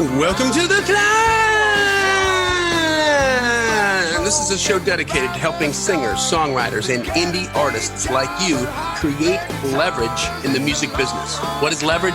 Welcome to the Climb! This is a show dedicated to helping singers, songwriters, and indie artists like you create leverage in the music business. What is leverage?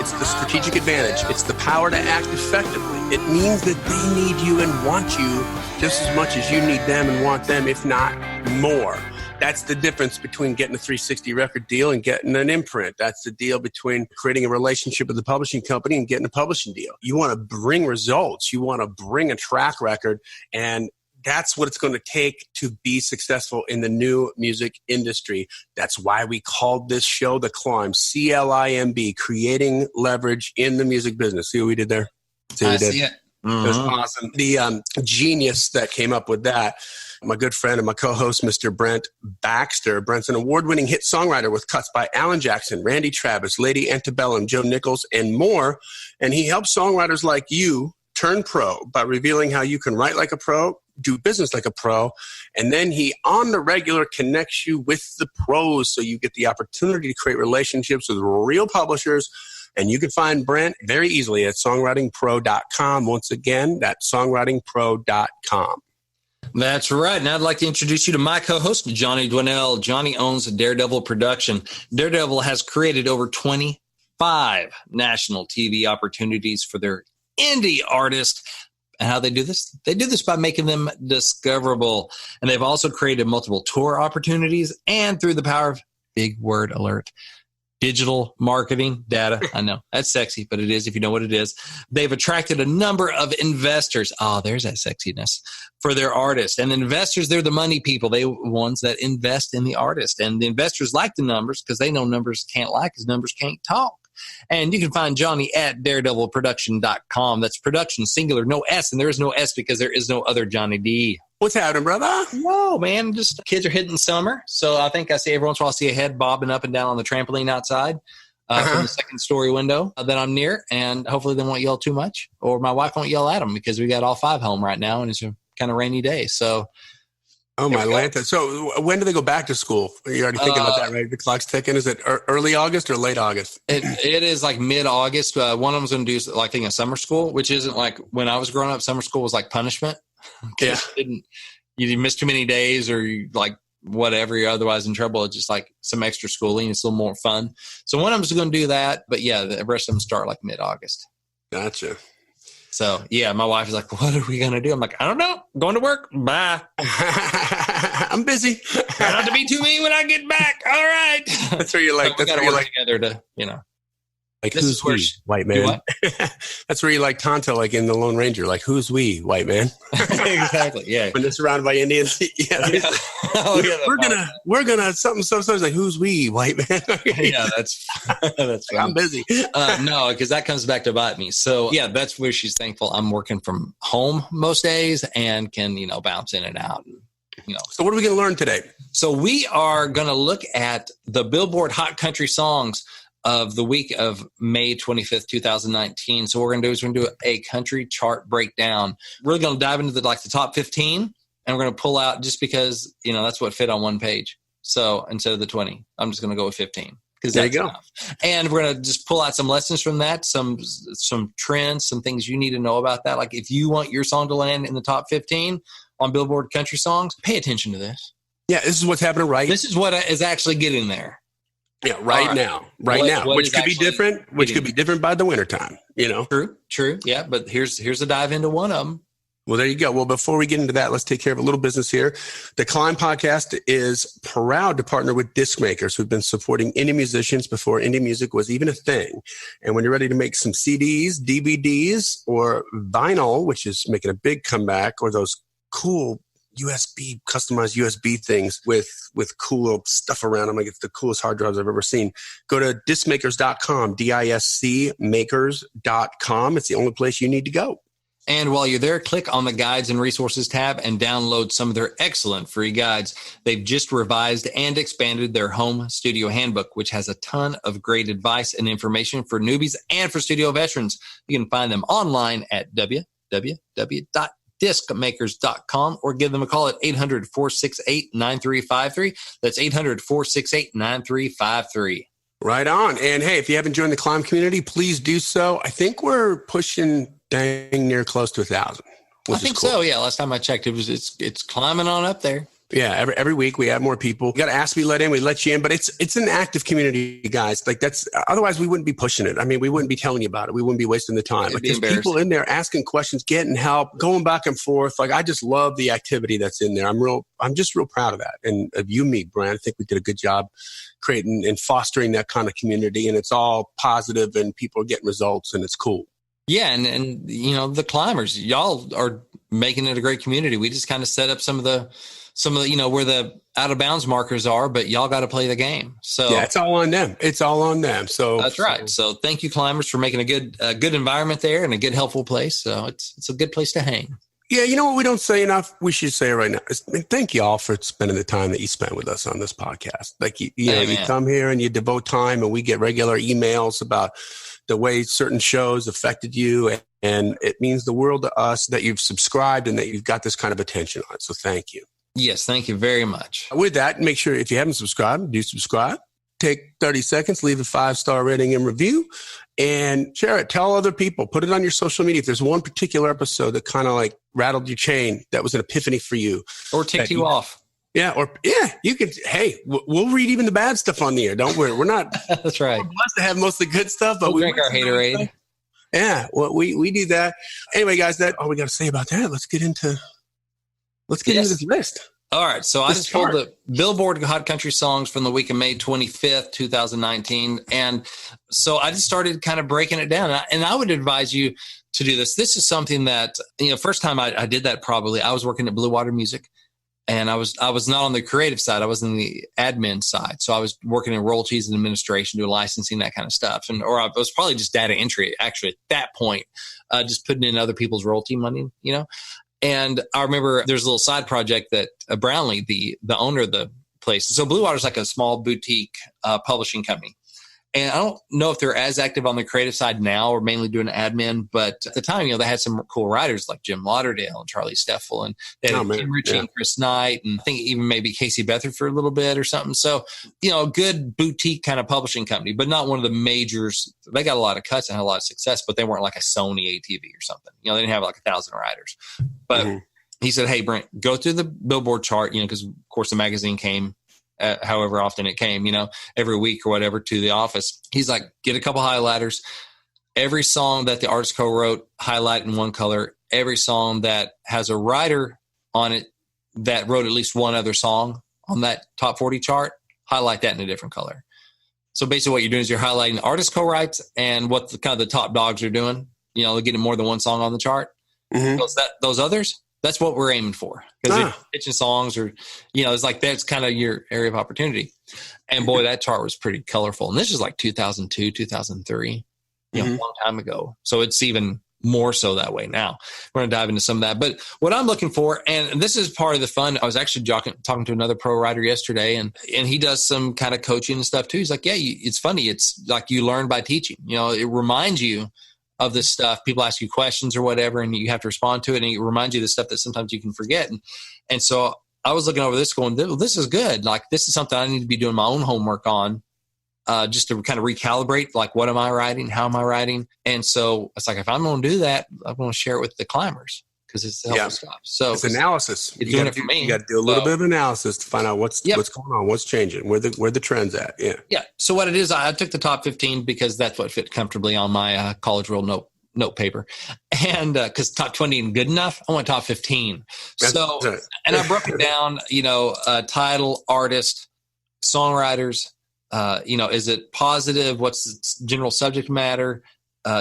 It's the strategic advantage. It's the power to act effectively. It means that they need you and want you just as much as you need them and want them, if not more. That's the difference between getting a 360 record deal and getting an imprint. That's the deal between creating a relationship with the publishing company and getting a publishing deal. You want to bring results. You want to bring a track record, and that's what it's going to take to be successful in the new music industry. That's why we called this show The Climb, C.L.I.M.B, creating leverage in the music business. See what we did there? I see it. It was awesome. The genius that came up with that, my good friend and my co-host, Mr. Brent Baxter. Brent's an award-winning hit songwriter with cuts by Alan Jackson, Randy Travis, Lady Antebellum, Joe Nichols, and more. And he helps songwriters like you turn pro by revealing how you can write like a pro, do business like a pro, and then he, on the regular, connects you with the pros so you get the opportunity to create relationships with real publishers. And you can find Brent very easily at songwritingpro.com. Once again, that's songwritingpro.com. That's right. And I'd like to introduce you to my co-host, Johnny Dwinell. Johnny owns Daredevil Production. Daredevil has created over 25 national TV opportunities for their indie artists. And how they do this? They do this by making them discoverable. And they've also created multiple tour opportunities and through the power of, big word alert, digital marketing data. I know that's sexy, but it is if you know what it is. They've attracted a number of investors. Oh, there's that sexiness for their artists. And the investors, they're the money people. They're ones that invest in the artist. And the investors like the numbers because they know numbers can't lie because numbers can't talk. And you can find Johnny at daredevilproduction.com. That's production, singular, no S. And there is no S because there is no other Johnny D. What's happening, brother? No, man, just kids are hitting summer. So I think I see every once in a while, I see a head bobbing up and down on the trampoline outside from the second story window that I'm near. And hopefully they won't yell too much or my wife won't yell at them because we got all five home right now and it's a kind of rainy day. So. Oh, my Lanta. So when do they go back to school? Are you already thinking about that, right? The clock's ticking. Is it early August or late August? It is like mid-August. One of them's going to do like a summer school, which isn't like when I was growing up, summer school was like punishment. Yeah. You miss too many days or you like whatever, you're otherwise in trouble. It's just like some extra schooling. It's a little more fun. So one of them's going to do that. But yeah, the rest of them start like mid-August. Gotcha. So, yeah, my wife is like, what are we going to do? I'm like, I don't know. I'm going to work. Bye. I'm busy. Try not to be too mean when I get back. All right. That's where you're like, so that's where you're like together to, like, who's we, white man? That's where you like Tonto, like in the Lone Ranger, like, who's we, white man? Exactly. Yeah. When they're surrounded by Indians. Yeah. We're gonna something. Like, who's we, white man? Yeah, that's funny. I'm busy. No, because that comes back to bite me. So yeah, that's where she's thankful. I'm working from home most days and can, bounce in and out. So what are we going to learn today? So we are going to look at the Billboard Hot Country Songs of the week of May 25th, 2019. So what we're going to do is we're going to do a country chart breakdown. We're going to dive into the top 15, and we're going to pull out just because, that's what fit on one page. So instead of the 20, I'm just going to go with 15 because that's enough. And we're going to just pull out some lessons from that, some trends, some things you need to know about that. Like if you want your song to land in the top 15 on Billboard Country Songs, pay attention to this. Yeah, this is what's happening This is what is actually getting there. Yeah, right now, which could be different. Which could be different by the wintertime. True. Yeah, but here's a dive into one of them. Well, there you go. Well, before we get into that, let's take care of a little business here. The Climb podcast is proud to partner with disc makers who've been supporting indie musicians before indie music was even a thing. And when you're ready to make some CDs, DVDs, or vinyl, which is making a big comeback, or those cool customized USB things with cool stuff around them. Like it's the coolest hard drives I've ever seen. Go to discmakers.com, discmakers.com. It's the only place you need to go. And while you're there, click on the Guides and Resources tab and download some of their excellent free guides. They've just revised and expanded their home studio handbook, which has a ton of great advice and information for newbies and for studio veterans. You can find them online at www.discmakers.com or give them a call at 800-468-9353. That's 800-468-9353. Right on. And hey, if you haven't joined the Climb community, please do so. I think we're pushing dang near close to 1,000. I think cool. so. Yeah. Last time I checked, it's climbing on up there. Yeah, every week we have more people. You got to ask to be let in, we let you in, but it's an active community, guys. Like otherwise we wouldn't be pushing it. I mean, we wouldn't be telling you about it. We wouldn't be wasting the time. Like there's people in there asking questions, getting help, going back and forth. Like I just love the activity that's in there. I'm just real proud of that. And of you, me, Brent, I think we did a good job creating and fostering that kind of community, and it's all positive and people are getting results and it's cool. Yeah. And the climbers, y'all are making it a great community. We just kind of set up some of the, where the out of bounds markers are, but y'all got to play the game. So yeah, it's all on them. It's all on them. So that's right. So thank you, climbers, for making a good environment there and a good, helpful place. So it's a good place to hang. Yeah, you know what we don't say enough? We should say it right now. Thank you all for spending the time that you spent with us on this podcast. Like you come here and you devote time, and we get regular emails about the way certain shows affected you, and it means the world to us that you've subscribed and that you've got this kind of attention on it. So thank you. Yes, thank you very much. With that, make sure if you haven't subscribed, do subscribe. Take 30 seconds, leave a 5-star rating and review, and share it. Tell other people. Put it on your social media. If there's one particular episode that kind of like rattled your chain, that was an epiphany for you. Or ticked you off. Yeah, you could, hey, we'll read even the bad stuff on the air. Don't worry. We're not. That's right. We're blessed to have most of the good stuff, but we drink our haterade. Yeah, well, we do that. Anyway, guys, that's all we got to say about that. Let's get into this list. All right. So I just pulled the Billboard Hot Country Songs from the week of May 25th, 2019. And so I just started kind of breaking it down. And I would advise you to do this. This is something that, first time I did that probably, I was working at Blue Water Music. And I was not on the creative side. I was in the admin side. So I was working in royalties and administration, doing licensing, that kind of stuff. Or I was probably just data entry, actually, at that point, just putting in other people's royalty money, And I remember there's a little side project that Brownlee, the owner of the place. So Blue Water is like a small boutique publishing company. And I don't know if they're as active on the creative side now or mainly doing admin, but at the time, they had some cool writers like Jim Lauderdale and Charlie Steffel, and they had Tim Ritchie and Chris Knight, and I think even maybe Casey Beathard for a little bit or something. So, a good boutique kind of publishing company, but not one of the majors. They got a lot of cuts and had a lot of success, but they weren't like a Sony ATV or something. They didn't have like 1,000 writers. But he said, hey, Brent, go through the Billboard chart, because of course the magazine came however often it came, every week or whatever to the office. He's like, get a couple highlighters. Every song that the artist co-wrote, highlight in one color. Every song that has a writer on it that wrote at least one other song on that top 40 chart, highlight that in a different color. So basically what you're doing is you're highlighting the artist co-writes and what the top dogs are doing. They're getting more than one song on the chart. Those others, that's what we're aiming for. Because pitching songs or, it's like that's kind of your area of opportunity. And boy, that chart was pretty colorful. And this is like 2002, 2003, a long time ago. So it's even more so that way now. We're going to dive into some of that. But what I'm looking for, and this is part of the fun, I was actually talking to another pro writer yesterday, and he does some kind of coaching and stuff too. He's like, yeah, it's funny. It's like you learn by teaching. It reminds you of this stuff. People ask you questions or whatever, and you have to respond to it, and it reminds you of the stuff that sometimes you can forget. And so I was looking over this going, this is good. Like, this is something I need to be doing my own homework on, just to kind of recalibrate, like, what am I writing? How am I writing? And so it's like, if I'm going to do that, I'm going to share it with the climbers because it's helpful stuff. So it's analysis. It's doing it for me. You got to do a little bit of analysis to find out what's going on, what's changing, where the trend's at. Yeah. So what it is, I took the top 15 because that's what fit comfortably on my College World note paper. And because top 20 isn't good enough, I want top 15. So, and I broke it down, title, artist, songwriters, is it positive? What's the general subject matter?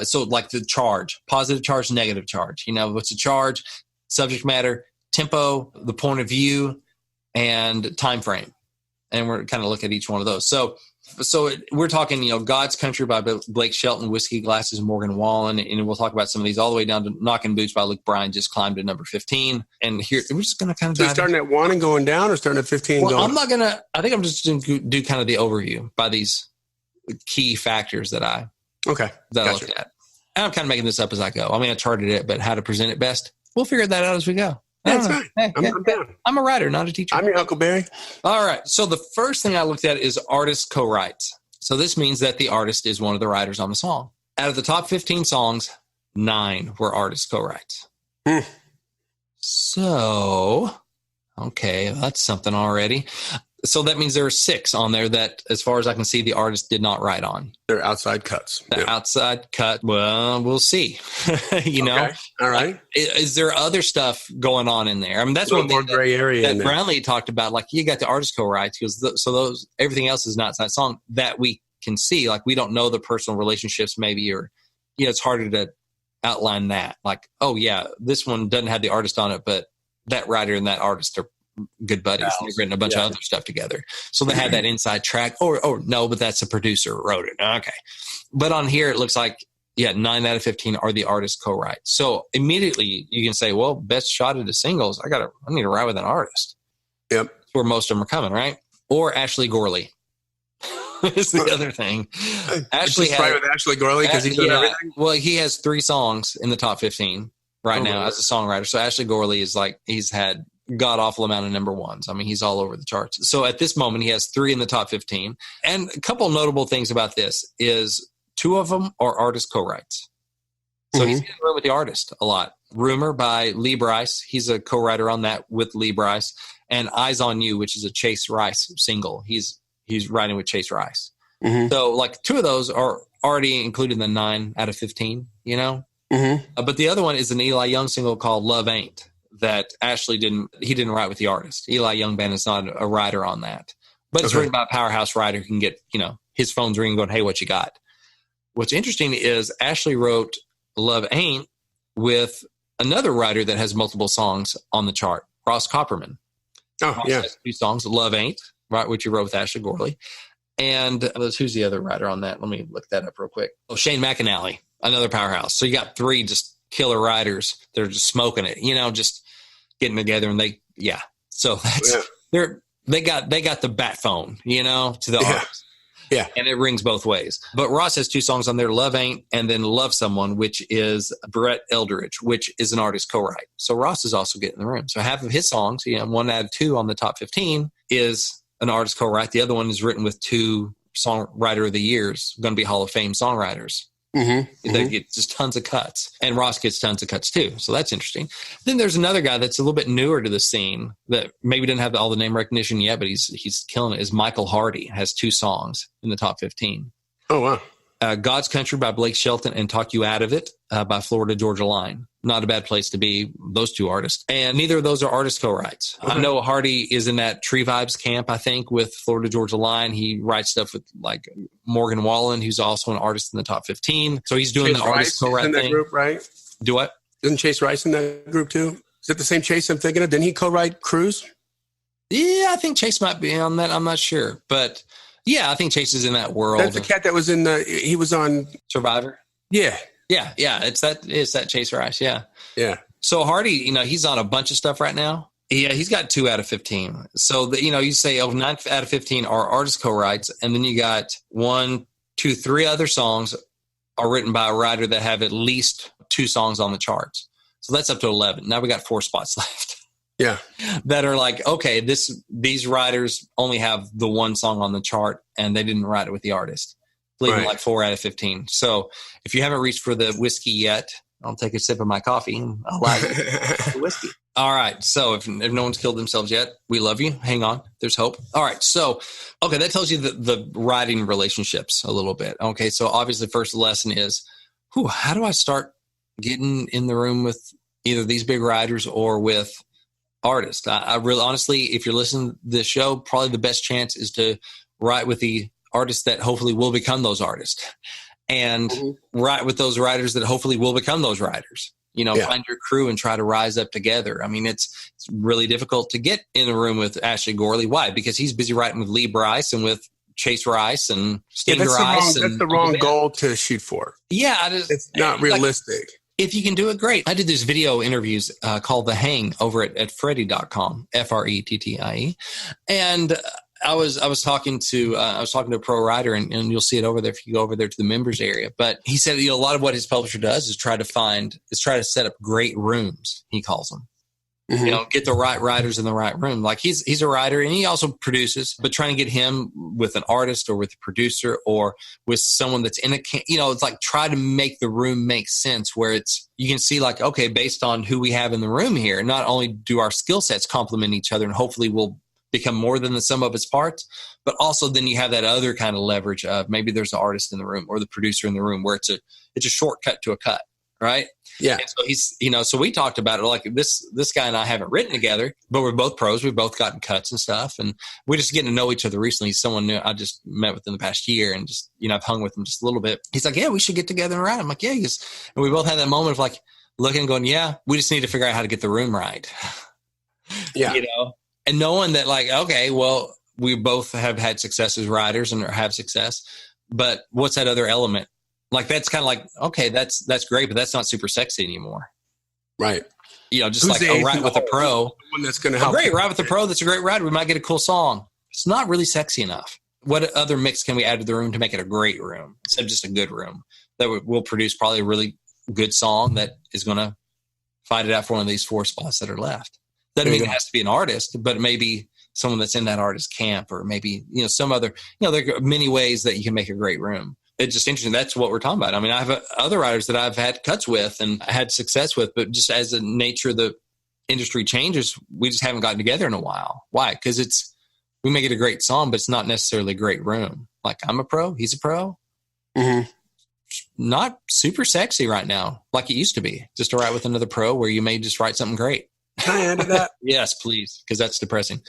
So like the charge, positive charge, negative charge, what's the charge, subject matter, tempo, the point of view, and time frame. And we're kind of look at each one of those. So we're talking, God's Country by Blake Shelton, Whiskey Glasses, Morgan Wallen, and we'll talk about some of these all the way down to Knockin' Boots by Luke Bryan, just climbed to number 15. And here, we're just going to kind of So starting at 1 and going down, or starting at 15 well, going? I think I'm just going to do kind of the overview by these key factors that I looked at. And I'm kind of making this up as I go. I mean, I charted it, but how to present it best, we'll figure that out as we go. That's right. I'm down. I'm a writer, not a teacher. I'm your Uncle Barry. All right. So the first thing I looked at is artist co-writes. So this means that the artist is one of the writers on the song. Out of the top 15 songs, 9 were artist co-writes. Hmm. So, okay, that's something already. So that means there are 6 on there that, as far as I can see, the artist did not write on. They're outside cuts. The outside cut, well, we'll see. Know, all right. Is there other stuff going on in there? I mean, that's one more thing gray area that Brownlee talked about. Like, you got the artist co-writes, because so those everything else is an outside song that we can see. Like, we don't know the personal relationships, maybe, or it's harder to outline that. Like, oh yeah, this one doesn't have the artist on it, but that writer and that artist are good buddies. They've written a bunch of other stuff together. So they had that inside track. Or no, but that's the producer who wrote it. Okay. But on here, it looks like, 9 out of 15 are the artist co-writes. So immediately you can say, well, best shot at the singles, I need to write with an artist. Yep. That's where most of them are coming, right? Or Ashley Gorley is the other thing. Ashley has, with Ashley Gorley because he's done everything? Well, he has 3 songs in the top 15 right now as a songwriter. So Ashley Gorley is like, he's had god-awful amount of number ones. I mean, he's all over the charts. So at this moment, he has 3 in the top 15. And a couple notable things about this is 2 of them are artist co-writes. So he's in the room with the artist a lot. Rumor by Lee Brice. He's a co-writer on that with Lee Brice. And Eyes on You, which is a Chase Rice single. He's writing with Chase Rice. So like 2 of those are already included in the 9 out of 15, but the other one is an Eli Young single called Love Ain't, that Ashley didn't write with the artist. Eli Young Band is not a writer on that, but it's written by a powerhouse writer who can get, his phone's ringing going, hey, what you got? What's interesting is Ashley wrote Love Ain't with another writer that has multiple songs on the chart, Ross Copperman. Ross has 2 songs, Love Ain't, right, which he wrote with Ashley Gorley. And who's the other writer on that? Let me look that up real quick. Oh, Shane McAnally, another powerhouse. So you got 3 just killer writers. They're just smoking it, just getting together, and so that's they got the bat phone, to the artist. Yeah. And it rings both ways. But Ross has 2 songs on there, Love Ain't and then Love Someone, which is Brett Eldridge, which is an artist co-write. So Ross is also getting in the room. So half of his songs, 1 out of 2 on the top 15 is an artist co-write. The other one is written with 2 songwriter of the years, going to be Hall of Fame songwriters. They get just tons of cuts, and Ross gets tons of cuts too. So that's interesting. Then there's another guy that's a little bit newer to the scene that maybe didn't have all the name recognition yet, but he's killing it. Is Michael Hardy, has 2 songs in the top 15. Oh wow! God's Country by Blake Shelton and Talk You Out of It by Florida Georgia Line. Not a bad place to be, those 2 artists. And neither of those are artist co-writes. I know Hardy is in that Tree Vibes camp, I think, with Florida Georgia Line. He writes stuff with like Morgan Wallen, who's also an artist in the top 15. So he's doing the artist co-write thing. Group, right? Do what? Isn't Chase Rice in that group too? Is it the same Chase I'm thinking of? Didn't he co-write Cruise? Yeah, I think Chase might be on that. I'm not sure. But yeah, I think Chase is in that world. That's the cat that was he was on Survivor? Yeah. Yeah. It's that Chase Rice. Yeah. So Hardy, he's on a bunch of stuff right now. Yeah, he's got 2 out of 15. So you say 9 out of 15 are artist co-writes, and then you got 1, 2, 3 other songs are written by a writer that have at least 2 songs on the charts. So that's up to 11. Now we got 4 spots left. Yeah, that are like, okay, these writers only have the 1 song on the chart, and they didn't write it with the artist. Leaving like 4 out of 15. So if you haven't reached for the whiskey yet, I'll take a sip of my coffee and I'll allow you the whiskey. All right. So if no one's killed themselves yet, we love you. Hang on. There's hope. All right. So, okay, that tells you the writing relationships a little bit. Okay. So obviously first lesson is, how do I start getting in the room with either these big writers or with artists? I really, honestly, if you're listening to this show, probably the best chance is to write with the artists that hopefully will become those artists, and write with those writers that hopefully will become those writers. Find your crew and try to rise up together. I mean, it's really difficult to get in a room with Ashley Gorley. Why? Because he's busy writing with Lee Brice and with Chase Rice and Sting Rice. That's the wrong goal to shoot for. Yeah. It's not realistic. If you can do it, great. I did these video interviews called The Hang over at Freddie.com, FRETTIE. And I was talking to a pro writer, and you'll see it over there if you go over there to the members area. But he said, a lot of what his publisher does is try to set up great rooms, he calls them. You know, get the right writers in the right room. Like he's a writer and he also produces, but trying to get him with an artist or with a producer or with someone that's in it's like try to make the room make sense where you can see like, okay, based on who we have in the room here, not only do our skill sets complement each other and hopefully we'll become more than the sum of its parts, but also then you have that other kind of leverage of maybe there's the artist in the room or the producer in the room where it's a shortcut to a cut. Right. Yeah. And so so we talked about it like this guy and I haven't written together, but we're both pros. We've both gotten cuts and stuff. And we're just getting to know each other recently. He's someone new I just met with in the past year and just, I've hung with him just a little bit. He's like, yeah, we should get together and write. I'm like, yeah. And we both had that moment of like looking and going, yeah, we just need to figure out how to get the room right. Yeah. And knowing that like, okay, well, we both have had success as writers and have success, but what's that other element? Like, that's kind of like, okay, that's great, but that's not super sexy anymore. Right. Just Who's like a write with a pro. One that's going to help. Great, write with a pro. That's a great writer. We might get a cool song. It's not really sexy enough. What other mix can we add to the room to make it a great room instead of just a good room that will produce probably a really good song that is going to fight it out for one of these 4 spots that are left? Doesn't mean it has to be an artist, but maybe someone that's in that artist camp or maybe, some other, there are many ways that you can make a great room. It's just interesting. That's what we're talking about. I mean, I have other writers that I've had cuts with and had success with, but just as the nature of the industry changes, we just haven't gotten together in a while. Why? Because we make it a great song, but it's not necessarily a great room. Like I'm a pro, he's a pro. Mm-hmm. Not super sexy right now, like it used to be. Just to write with another pro where you may just write something great. Can I add to that? Yes, please, because that's depressing.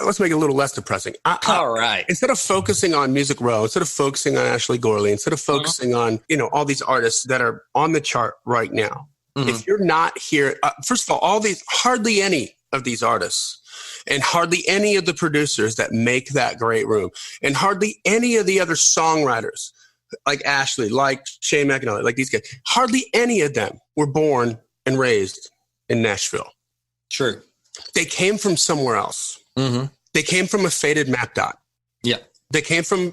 Let's make it a little less depressing. All right. Instead of focusing on Music Row, instead of focusing on Ashley Gorley, instead of focusing on, all these artists that are on the chart right now, if you're not here, first of all hardly any of these artists and hardly any of the producers that make that great room and hardly any of the other songwriters like Ashley, like Shane McAnally, like these guys, hardly any of them were born and raised in Nashville. Sure. They came from somewhere else. Mm-hmm. They came from a faded map dot. Yeah. They came from,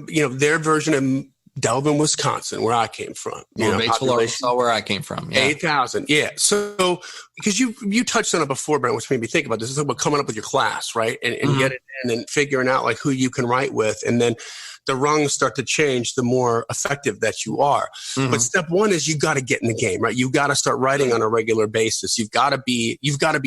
their version of Delvin, Wisconsin, where I came from. Batesville, Arkansas, where I came from. Yeah. 8,000. Yeah. So, because you touched on it before, Brent, which made me think about this. This is about coming up with your class, right? And get it in and figuring out like who you can write with. And then the rungs start to change the more effective that you are. Mm-hmm. But step one is you got to get in the game, right? You got to start writing on a regular basis. You've got to be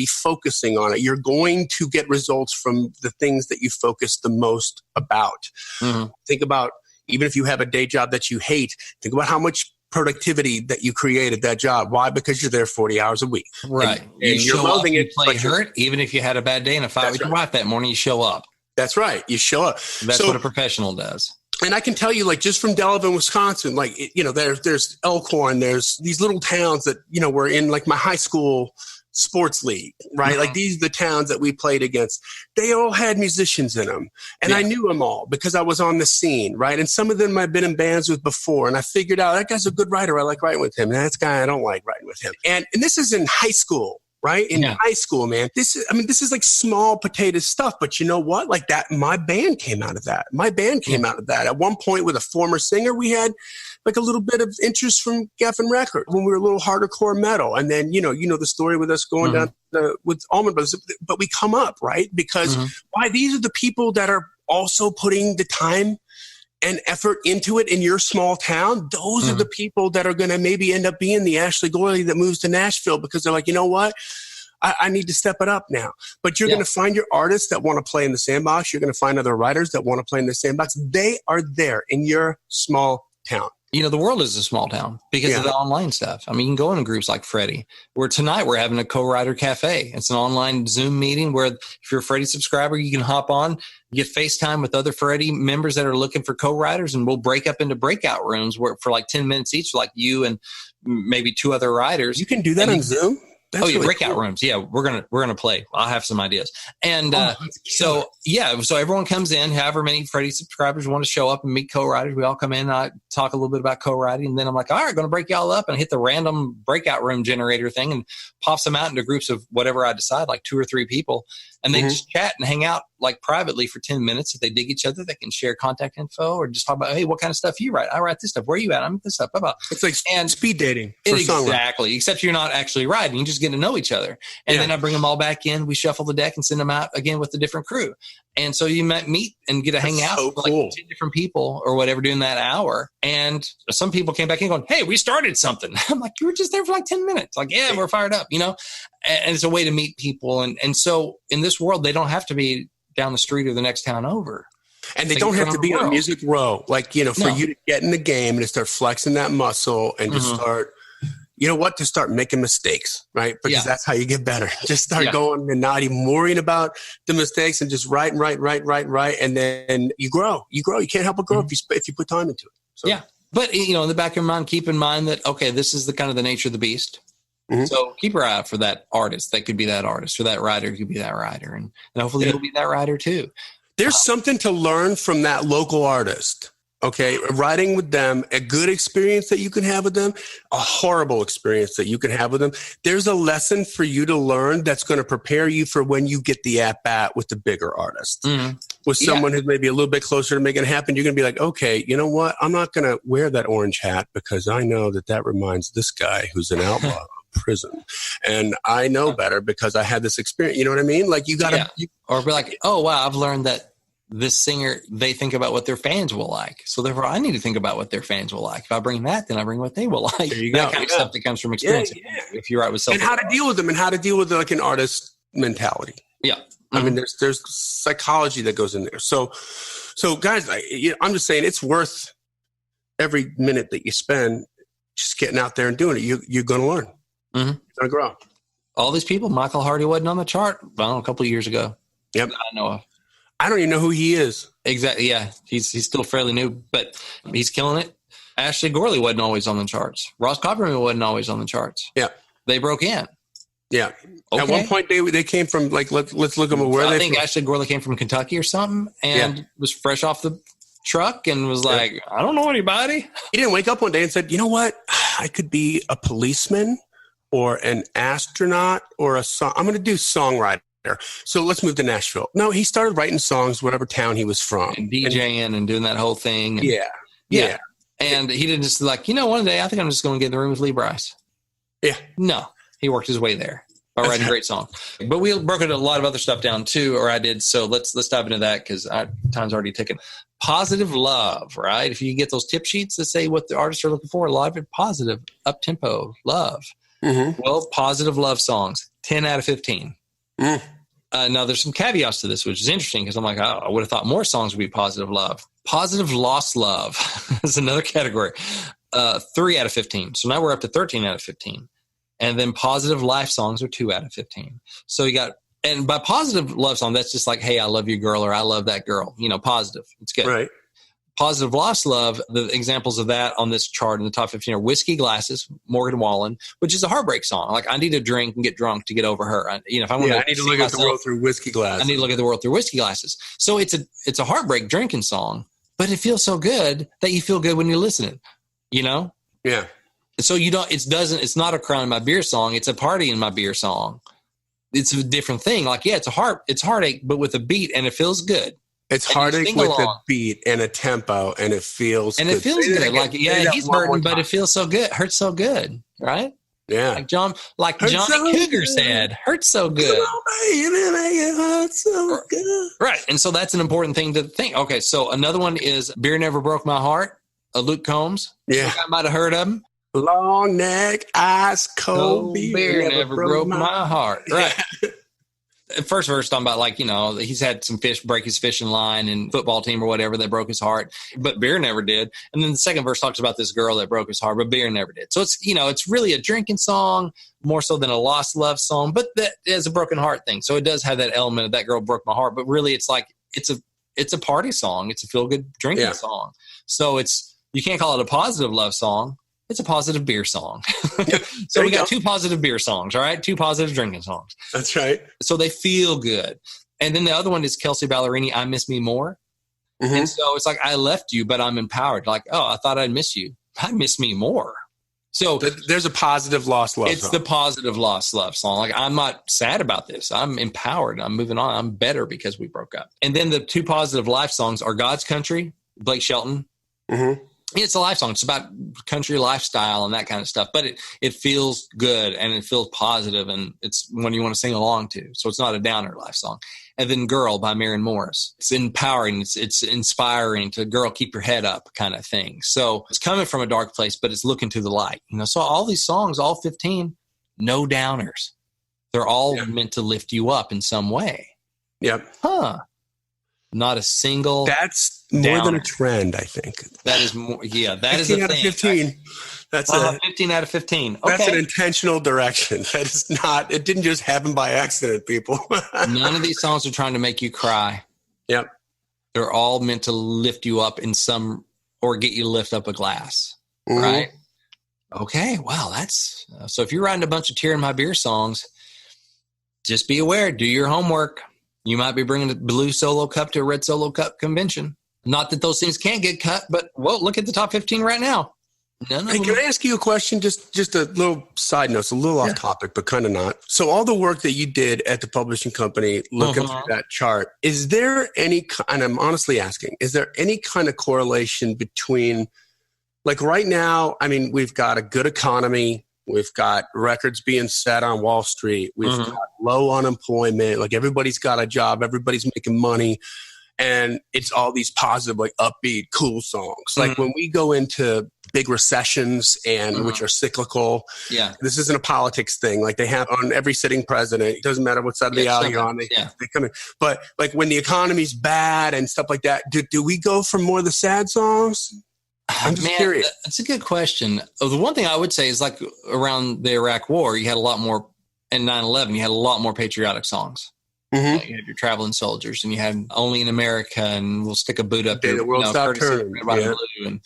focusing on it. You're going to get results from the things that you focus the most about. Mm-hmm. Think about, even if you have a day job that you hate, think about how much productivity that you create at that job. Why? Because you're there 40 hours a week. Right. And you're loving it. Play hurt, even if you had a bad day and a fight with your wife that morning, you show up. That's right. You show up. That's what a professional does. And I can tell you, like, just from Delvin, Wisconsin, like, there's Elkhorn, there's these little towns that, were in like my high school sports league, right? Mm-hmm. Like these are the towns that we played against. They all had musicians in them. And I knew them all because I was on the scene, right? And some of them I've been in bands with before. And I figured out that guy's a good writer. I like writing with him. And that guy, I don't like writing with him. And this is in high school. Right? In high school, man, this is like small potato stuff, but you know what? Like that, my band came out of that. At one point with a former singer, we had like a little bit of interest from Geffen Record when we were a little harder core metal. And then, the story with us going down with Allman Brothers, but we come up, right? Because why? These are the people that are also putting the time and effort into it in your small town. Those are the people that are going to maybe end up being the Ashley Gorley that moves to Nashville because they're like, you know what? I need to step it up now. But you're going to find your artists that want to play in the sandbox. You're going to find other writers that want to play in the sandbox. They are there in your small town. The world is a small town because of the online stuff. I mean, you can go into groups like Freddie, where tonight we're having a co-writer cafe. It's an online Zoom meeting where if you're a Freddie subscriber, you can hop on, get FaceTime with other Freddie members that are looking for co-writers, and we'll break up into breakout rooms for like 10 minutes each, like you and maybe 2 other writers. You can do that on Zoom? That's really breakout rooms. Yeah, we're gonna play. I'll have some ideas. And so everyone comes in, however many Freddie subscribers want to show up and meet co-writers. We all come in. I talk a little bit about co-writing. And then I'm like, all right, going to break y'all up, and hit the random breakout room generator thing and pops them out into groups of whatever I decide, like 2 or 3 people. And they just chat and hang out like privately for 10 minutes. If they dig each other, they can share contact info or just talk about, hey, what kind of stuff you write? I write this stuff. Where are you at? I'm at this stuff. Blah, blah. It's like speed dating for songwriting. Exactly. Except you're not actually writing. You just get to know each other. And then I bring them all back in. We shuffle the deck and send them out again with a different crew. And so you might meet and get to hang out with like 10 different people or whatever during that hour. And some people came back in going, hey, we started something. I'm like, you were just there for like 10 minutes. Like, yeah, we're fired up, And it's a way to meet people. And so in this world, they don't have to be down the street or the next town over. And they don't have to be on Music Row. Like, for you to get in the game and to start flexing that muscle and just start, to start making mistakes, right? Because that's how you get better. Just start going and not even worrying about the mistakes and just write. And then you grow. You can't help but grow if you put time into it. So. Yeah. But, in the back of your mind, keep in mind that, okay, this is the kind of the nature of the beast. So keep your eye out for that artist. That could be that artist, or that writer could be that writer. And hopefully you'll be that writer too. There's something to learn from that local artist. Okay. Writing with them, a good experience that you can have with them, a horrible experience that you can have with them. There's a lesson for you to learn that's going to prepare you for when you get the at-bat with the bigger artist. With someone who's maybe a little bit closer to making it happen. You're going to be like, okay, you know what? I'm not going to wear that orange hat because I know that reminds this guy who's an outlaw of prison. And I know better because I had this experience. You know what I mean? Like you got to... Or be like, oh, wow, I've learned that this singer, they think about what their fans will like. So therefore, I need to think about what their fans will like. If I bring that, then I bring what they will like. There you go. That kind of stuff that comes from experience. If you write with and how to deal with them and how to deal with like an artist mentality. Yeah. I mean, there's psychology that goes in there. So guys, I'm just saying it's worth every minute that you spend just getting out there and doing it. You're going to learn. You're going to grow. All these people, Michael Hardy wasn't on the chart, a couple of years ago. Yep. I know of. I don't even know who he is. Exactly. Yeah. He's still fairly new, but he's killing it. Ashley Gorley wasn't always on the charts. Ross Copperman wasn't always on the charts. Yeah. They broke in. Yeah. Okay. At one point they came from like, let's look at where I think Ashley Gorley came from Kentucky or something and was fresh off the truck and was like, I don't know anybody. He didn't wake up one day and said, you know what? I could be a policeman or an astronaut or I'm going to do songwriter. So let's move to Nashville. No, he started writing songs, whatever town he was from. And DJing and doing that whole thing. And, yeah. And he didn't just like, one day I think I'm just going to get in the room with Lee Brice. Yeah. No, he worked his way there by writing great songs. But we broke a lot of other stuff down too, or I did. So let's dive into that because time's already ticking. Positive love, right? If you get those tip sheets that say what the artists are looking for, a lot of it positive, up-tempo, love. Well, positive love songs, 10 out of 15. Now, there's some caveats to this, which is interesting because I'm like, I would have thought more songs would be positive love. Positive lost love is another category. 3 out of 15. So now we're up to 13 out of 15. And then positive life songs are 2 out of 15. So you got, and by positive love song, that's just like, hey, I love you, girl, or I love that girl. Positive. It's good. Right. Positive lost love, the examples of that on this chart in the top 15 are Whiskey Glasses, Morgan Wallen, which is a heartbreak song. Like, I need to drink and get drunk to get over her. If I want I need to look at the world through whiskey glasses. I need to look at the world through whiskey glasses. So it's a heartbreak drinking song, but it feels so good that you feel good when you're listening, Yeah. So it's not a crying in my beer song. It's a party in my beer song. It's a different thing. Like, it's heartache, but with a beat and it feels good. It's heartache with a beat and a tempo, and it feels good. It feels good. Like, he's hurting, but it feels so good. Hurts so good, right? Yeah. Like Johnny Cougar said, hurts so good. It hurts so good. Right. And so that's an important thing to think. Okay, so another one is Beer Never Broke My Heart, Luke Combs. Yeah. I might have heard of him. Long neck, ice cold beer never broke my heart. Right. First verse talking about he's had some fish break his fishing line and football team or whatever that broke his heart, but beer never did. And then the second verse talks about this girl that broke his heart, but beer never did. So it's it's really a drinking song more so than a lost love song, but that is a broken heart thing. So it does have that element of that girl broke my heart, but really it's like it's a party song. It's a feel good drinking song. So you can't call it a positive love song. It's a positive beer song. So we got 2 positive beer songs, all right? 2 positive drinking songs. That's right. So they feel good. And then the other one is Kelsey Ballerini, I Miss Me More. Mm-hmm. And so it's like, I left you, but I'm empowered. Like, oh, I thought I'd miss you. I miss me more. So there's a positive lost love it's song. the positive lost love song. Like, I'm not sad about this. I'm empowered. I'm moving on. I'm better because we broke up. And then the 2 positive life songs are God's Country, Blake Shelton. Mm-hmm. It's a life song. It's about country lifestyle and that kind of stuff. But it feels good and it feels positive, and it's one you want to sing along to. So it's not a downer life song. And then Girl by Maren Morris. It's empowering. It's inspiring to, girl, keep your head up kind of thing. So it's coming from a dark place, but it's looking to the light. So all these songs, all 15, no downers. They're all meant to lift you up in some way. Yep. Not a single. That's more downer. than a trend, I think. That is more. Yeah, that is a 15 out of thing. 15. That's 15 out of 15. Okay. That's an intentional direction. That is not. It didn't just happen by accident, people. None of these songs are trying to make you cry. Yep. They're all meant to lift you up in some, or get you to lift up a glass. Mm-hmm. Right. Okay. Wow. That's so. If you're writing a bunch of Tear in My Beer songs, just be aware. Do your homework. You might be bringing a blue solo cup to a red solo cup convention. Not that those things can't get cut, but look at the top 15 right now. None of them. Can I ask you a question? Just a little side note. It's a little off topic, but kind of not. So all the work that you did at the publishing company, looking through that chart, is there any, and I'm honestly asking, is there any kind of correlation between, like right now, I mean, we've got a good economy. We've got records being set on Wall Street. We've got low unemployment. Like everybody's got a job. Everybody's making money. And it's all these positive, like upbeat, cool songs. Like when we go into big recessions and which are cyclical, this isn't a politics thing. Like they have on every sitting president. It doesn't matter what side of the aisle you're on. They come in. But like when the economy's bad and stuff like that, do we go for more of the sad songs? I'm just curious. That's a good question. The one thing I would say is like around the Iraq War, you had a lot more, and 9/11, you had a lot more patriotic songs. Mm-hmm. You had your Traveling Soldiers, and you had Only in America, and We'll Stick a Boot Up Day the World Stopped Turning.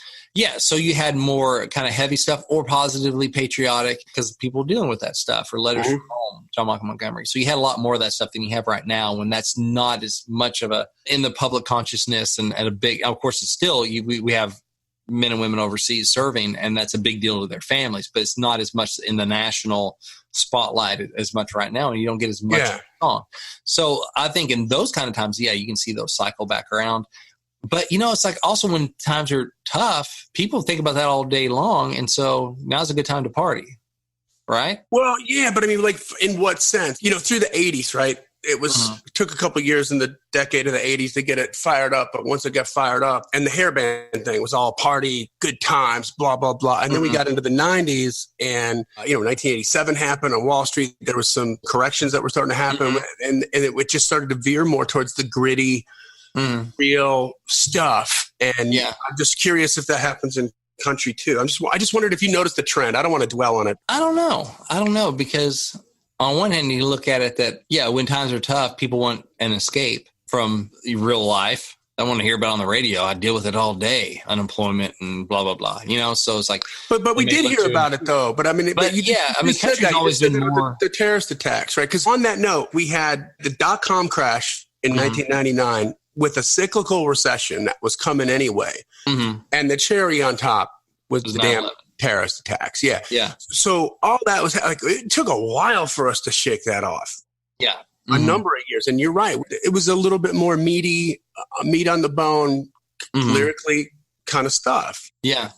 So you had more kind of heavy stuff or positively patriotic because people were dealing with that stuff, or Letters from Home, John Michael Montgomery. So you had a lot more of that stuff than you have right now, when that's not as much of a in the public consciousness and a big. Of course, it's still we have men and women overseas serving, and that's a big deal to their families, but it's not as much in the national spotlight as much right now, and you don't get as much on. So I think in those kind of times, you can see those cycle back around. But, it's like also when times are tough, people think about that all day long, and so now's a good time to party, right? Well, yeah, but I mean, like, in what sense? Through the 80s, right? It was it took a couple of years in the decade of the 80s to get it fired up, but once it got fired up, and the hairband thing was all party, good times, blah, blah, blah. And then we got into the 90s, and 1987 happened on Wall Street. There was some corrections that were starting to happen, and it just started to veer more towards the gritty, real stuff. And I'm just curious if that happens in country too. I just wondered if you noticed the trend. I don't want to dwell on it. I don't know because on one hand, you look at it that, when times are tough, people want an escape from real life. I want to hear about it on the radio. I deal with it all day, unemployment and blah, blah, blah. So it's like. But we did hear about it, though. But I mean, country's always been more. The terrorist attacks, right? Because on that note, we had the .com crash in 1999 with a cyclical recession that was coming anyway. And the cherry on top was the damn terrorist attacks. Yeah. So all that was like, it took a while for us to shake that off. Yeah. A number of years. And you're right. It was a little bit more meaty, meat on the bone, lyrically kind of stuff. Yeah.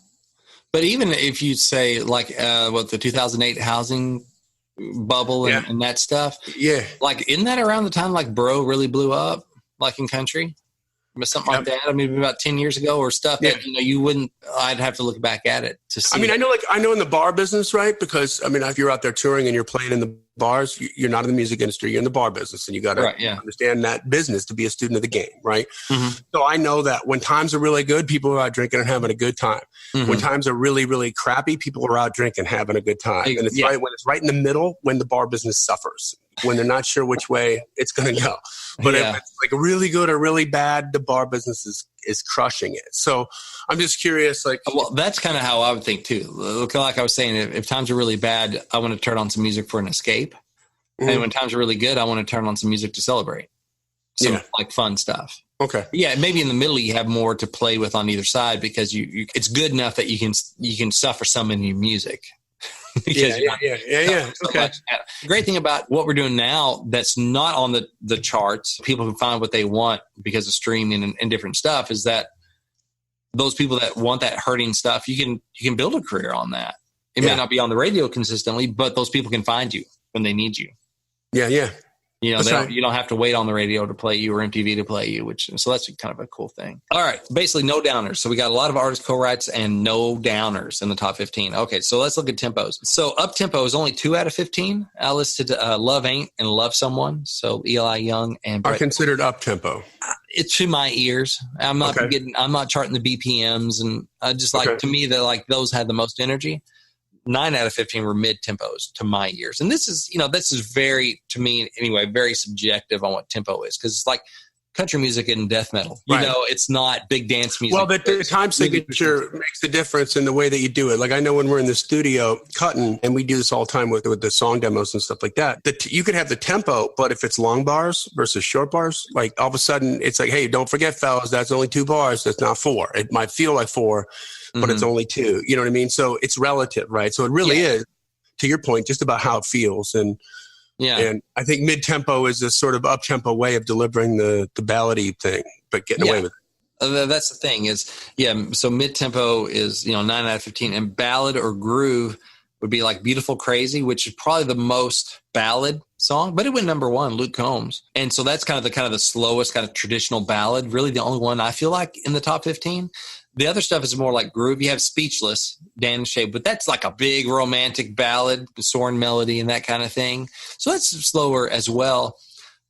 But even if you say like, the 2008 housing bubble and that stuff. Yeah. Like, isn't that around the time like Bro really blew up, like in country? Something like that. I mean, about 10 years ago or stuff that, you wouldn't, I'd have to look back at it to see. I mean, I know in the bar business, right? Because I mean, if you're out there touring and you're playing in the bars, you're not in the music industry, you're in the bar business, and you got to understand that business to be a student of the game, right? So I know that when times are really good, people are out drinking and having a good time. When times are really, really crappy, people are out drinking, having a good time. And it's right when it's right in the middle, when the bar business suffers, when they're not sure which way it's going to go. But if it's like really good or really bad, the bar business is crushing it. So I'm just curious, like, well, that's kind of how I would think too. Like I was saying, if times are really bad, I want to turn on some music for an escape. And when times are really good, I want to turn on some music to celebrate. Some like fun stuff. Okay. Yeah, maybe in the middle you have more to play with on either side because you it's good enough that you can suffer some in your music. Yeah. So Okay. the great thing about what we're doing now that's not on the charts, people can find what they want because of streaming and different stuff, is that those people that want that hurting stuff, you can build a career on that. It may not be on the radio consistently, but those people can find you when they need you. Yeah. You know, you don't have to wait on the radio to play you or MTV to play you, so that's kind of a cool thing. All right. Basically, no downers. So we got a lot of artist co-writes and no downers in the top 15. Okay. So let's look at tempos. So up tempo is only 2 out of 15. I listed Love Ain't and Love Someone. So Eli Young and Brent. Are considered up tempo. It's to my ears. I'm not charting the BPMs, and just to me, those had the most energy. 9 out of 15 were mid tempos to my ears. And this is very, to me anyway, very subjective on what tempo is. Cause it's like country music and death metal, it's not big dance music. Well, the time signature makes the difference in the way that you do it. Like I know when we're in the studio cutting, and we do this all the time with the song demos and stuff like that, you could have the tempo, but if it's long bars versus short bars, like all of a sudden it's like, hey, don't forget fellas, that's only 2 bars. That's not 4. It might feel like 4, but it's only 2. You know what I mean? So it's relative, right? So it really is, to your point, just about how it feels. And I think mid-tempo is a sort of up-tempo way of delivering the ballady thing, but getting away with it. That's the thing is, so mid-tempo is, 9 out of 15. And ballad or groove would be like Beautiful Crazy, which is probably the most ballad song, but it went number 1, Luke Combs. And so that's kind of the slowest kind of traditional ballad, really the only one I feel like in the top 15. The other stuff is more like groove. You have Speechless, Dan and Shay, but that's like a big romantic ballad, soaring melody and that kind of thing. So that's slower as well.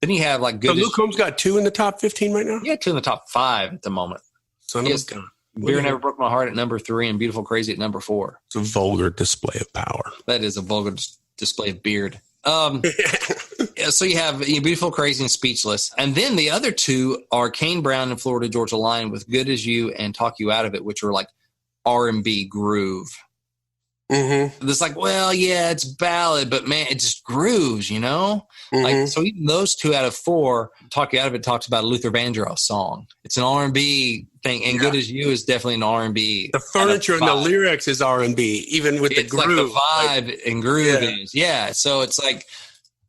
Then you have like good. So Luke Combs got 2 in the top 15 right now? Yeah, 2 in the top 5 at the moment. Son of a gun. Beer Never Broke My Heart at number 3 and Beautiful Crazy at number 4. It's a vulgar display of power. That is a vulgar display of beard. So you have Beautiful Crazy and Speechless. And then the other 2 are Kane Brown and Florida Georgia Line with Good As You and Talk You Out of It, which are like R&B groove. Mm-hmm. It's like, well, yeah, it's ballad, but man, it just grooves, Like, so even those 2 out of 4, Talk You Out of It talks about a Luther Vandross song. It's an R&B thing, and Good As You is definitely an R&B. The furniture and the lyrics is R&B, even with the groove. Like the vibe and groove is. Yeah, so it's like,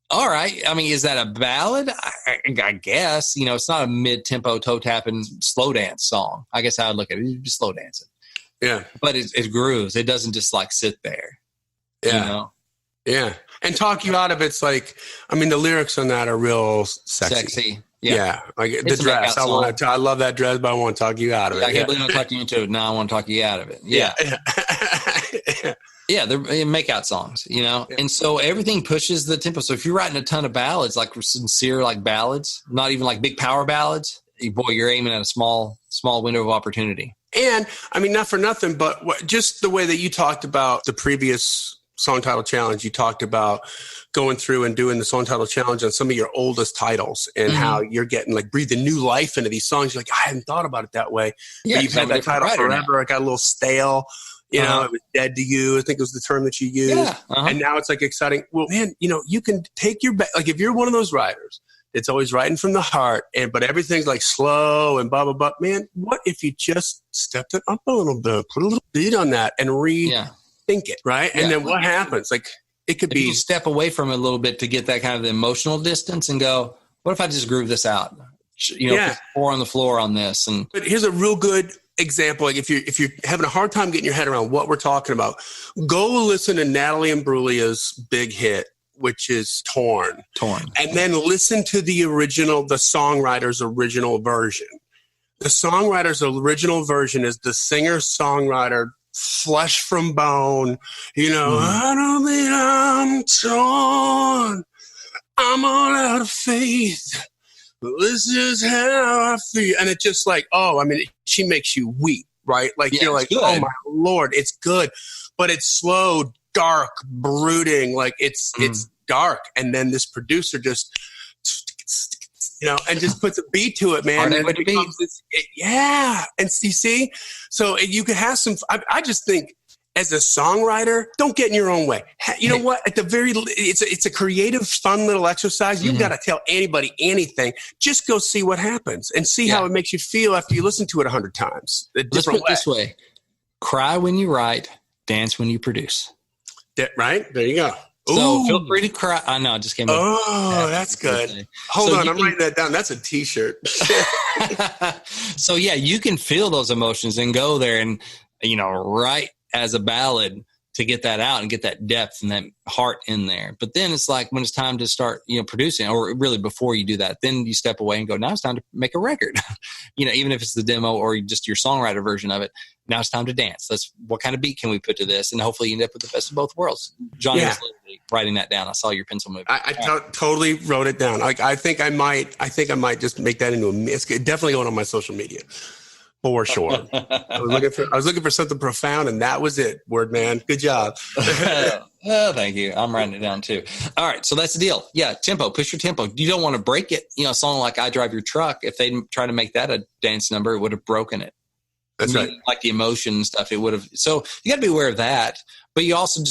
all right. I mean, is that a ballad? I guess. It's not a mid-tempo, toe-tapping, slow dance song. I guess I would look at it. You'd be slow dancing. Yeah. But it grooves. It doesn't just like sit there. Yeah. Yeah. And Talk You Out of It's like, I mean, the lyrics on that are real sexy. Yeah. Like the dress. I love that dress, but I want to talk you out of it. I can't believe I'm talking you into it. Now I want to talk you out of it. Yeah. Yeah, they're make-out songs, And so everything pushes the tempo. So if you're writing a ton of ballads, like sincere like ballads, not even like big power ballads, boy, you're aiming at a small window of opportunity. And, I mean, not for nothing, but just the way that you talked about the previous song title challenge, you talked about going through and doing the song title challenge on some of your oldest titles and how you're getting like breathing new life into these songs. You're like, I hadn't thought about it that way. Yeah, but you've had that title forever. Now. It got a little stale. It was dead to you. I think it was the term that you used. Yeah, and now it's like exciting. Well, man, you can take your like if you're one of those writers, it's always writing from the heart, but everything's like slow and blah blah blah. Man, what if you just stepped it up a little bit, put a little beat on that, and rethink it, right? And then what happens? Like it could be you step away from it a little bit to get that kind of the emotional distance and go, what if I just groove this out? Put 4 on the floor on this. But here's a real good example. Like if you're having a hard time getting your head around what we're talking about, go listen to Natalie Imbruglia's big hit, which is Torn. And then listen to the songwriter's original version. The songwriter's original version is the singer-songwriter, flesh from bone. I don't think I'm torn. I'm all out of faith. This is how I feel. And it's just like, she makes you weep, right? Like you're like, oh my Lord, it's good. But it's slow, dark, brooding. Like it's dark. And then this producer just, and just puts a beat to it, man. And it becomes and you see, so you could have some, I just think as a songwriter, don't get in your own way. You know what? At the very, it's a creative, fun little exercise. You've got to tell anybody anything. Just go see what happens and see how it makes you feel after you listen to it 100 times. Let's put it this way. Cry when you write, dance when you produce. Right? There you go. So feel free to cry. I know, I just came up. Oh, that's good. Hold on, I'm writing that down. That's a T-shirt. So yeah, you can feel those emotions and go there and, write as a ballad to get that out and get that depth and that heart in there. But then it's like when it's time to start, producing, or really before you do that, then you step away and go, now it's time to make a record. Even if it's the demo or just your songwriter version of it, now it's time to dance. What kind of beat can we put to this? And hopefully you end up with the best of both worlds. Johnny was literally writing that down. I saw your pencil move. I totally wrote it down. I think I might just make that into it's definitely going on my social media. For sure. I was looking for something profound, and that was it. Word man. Good job. Oh, thank you. I'm writing it down too. All right. So that's the deal. Yeah. Tempo, push your tempo. You don't want to break it. A song like I Drive Your Truck, if they try to make that a dance number, it would have broken it. That's right. Like the emotion and stuff, it would have. So you got to be aware of that, but you also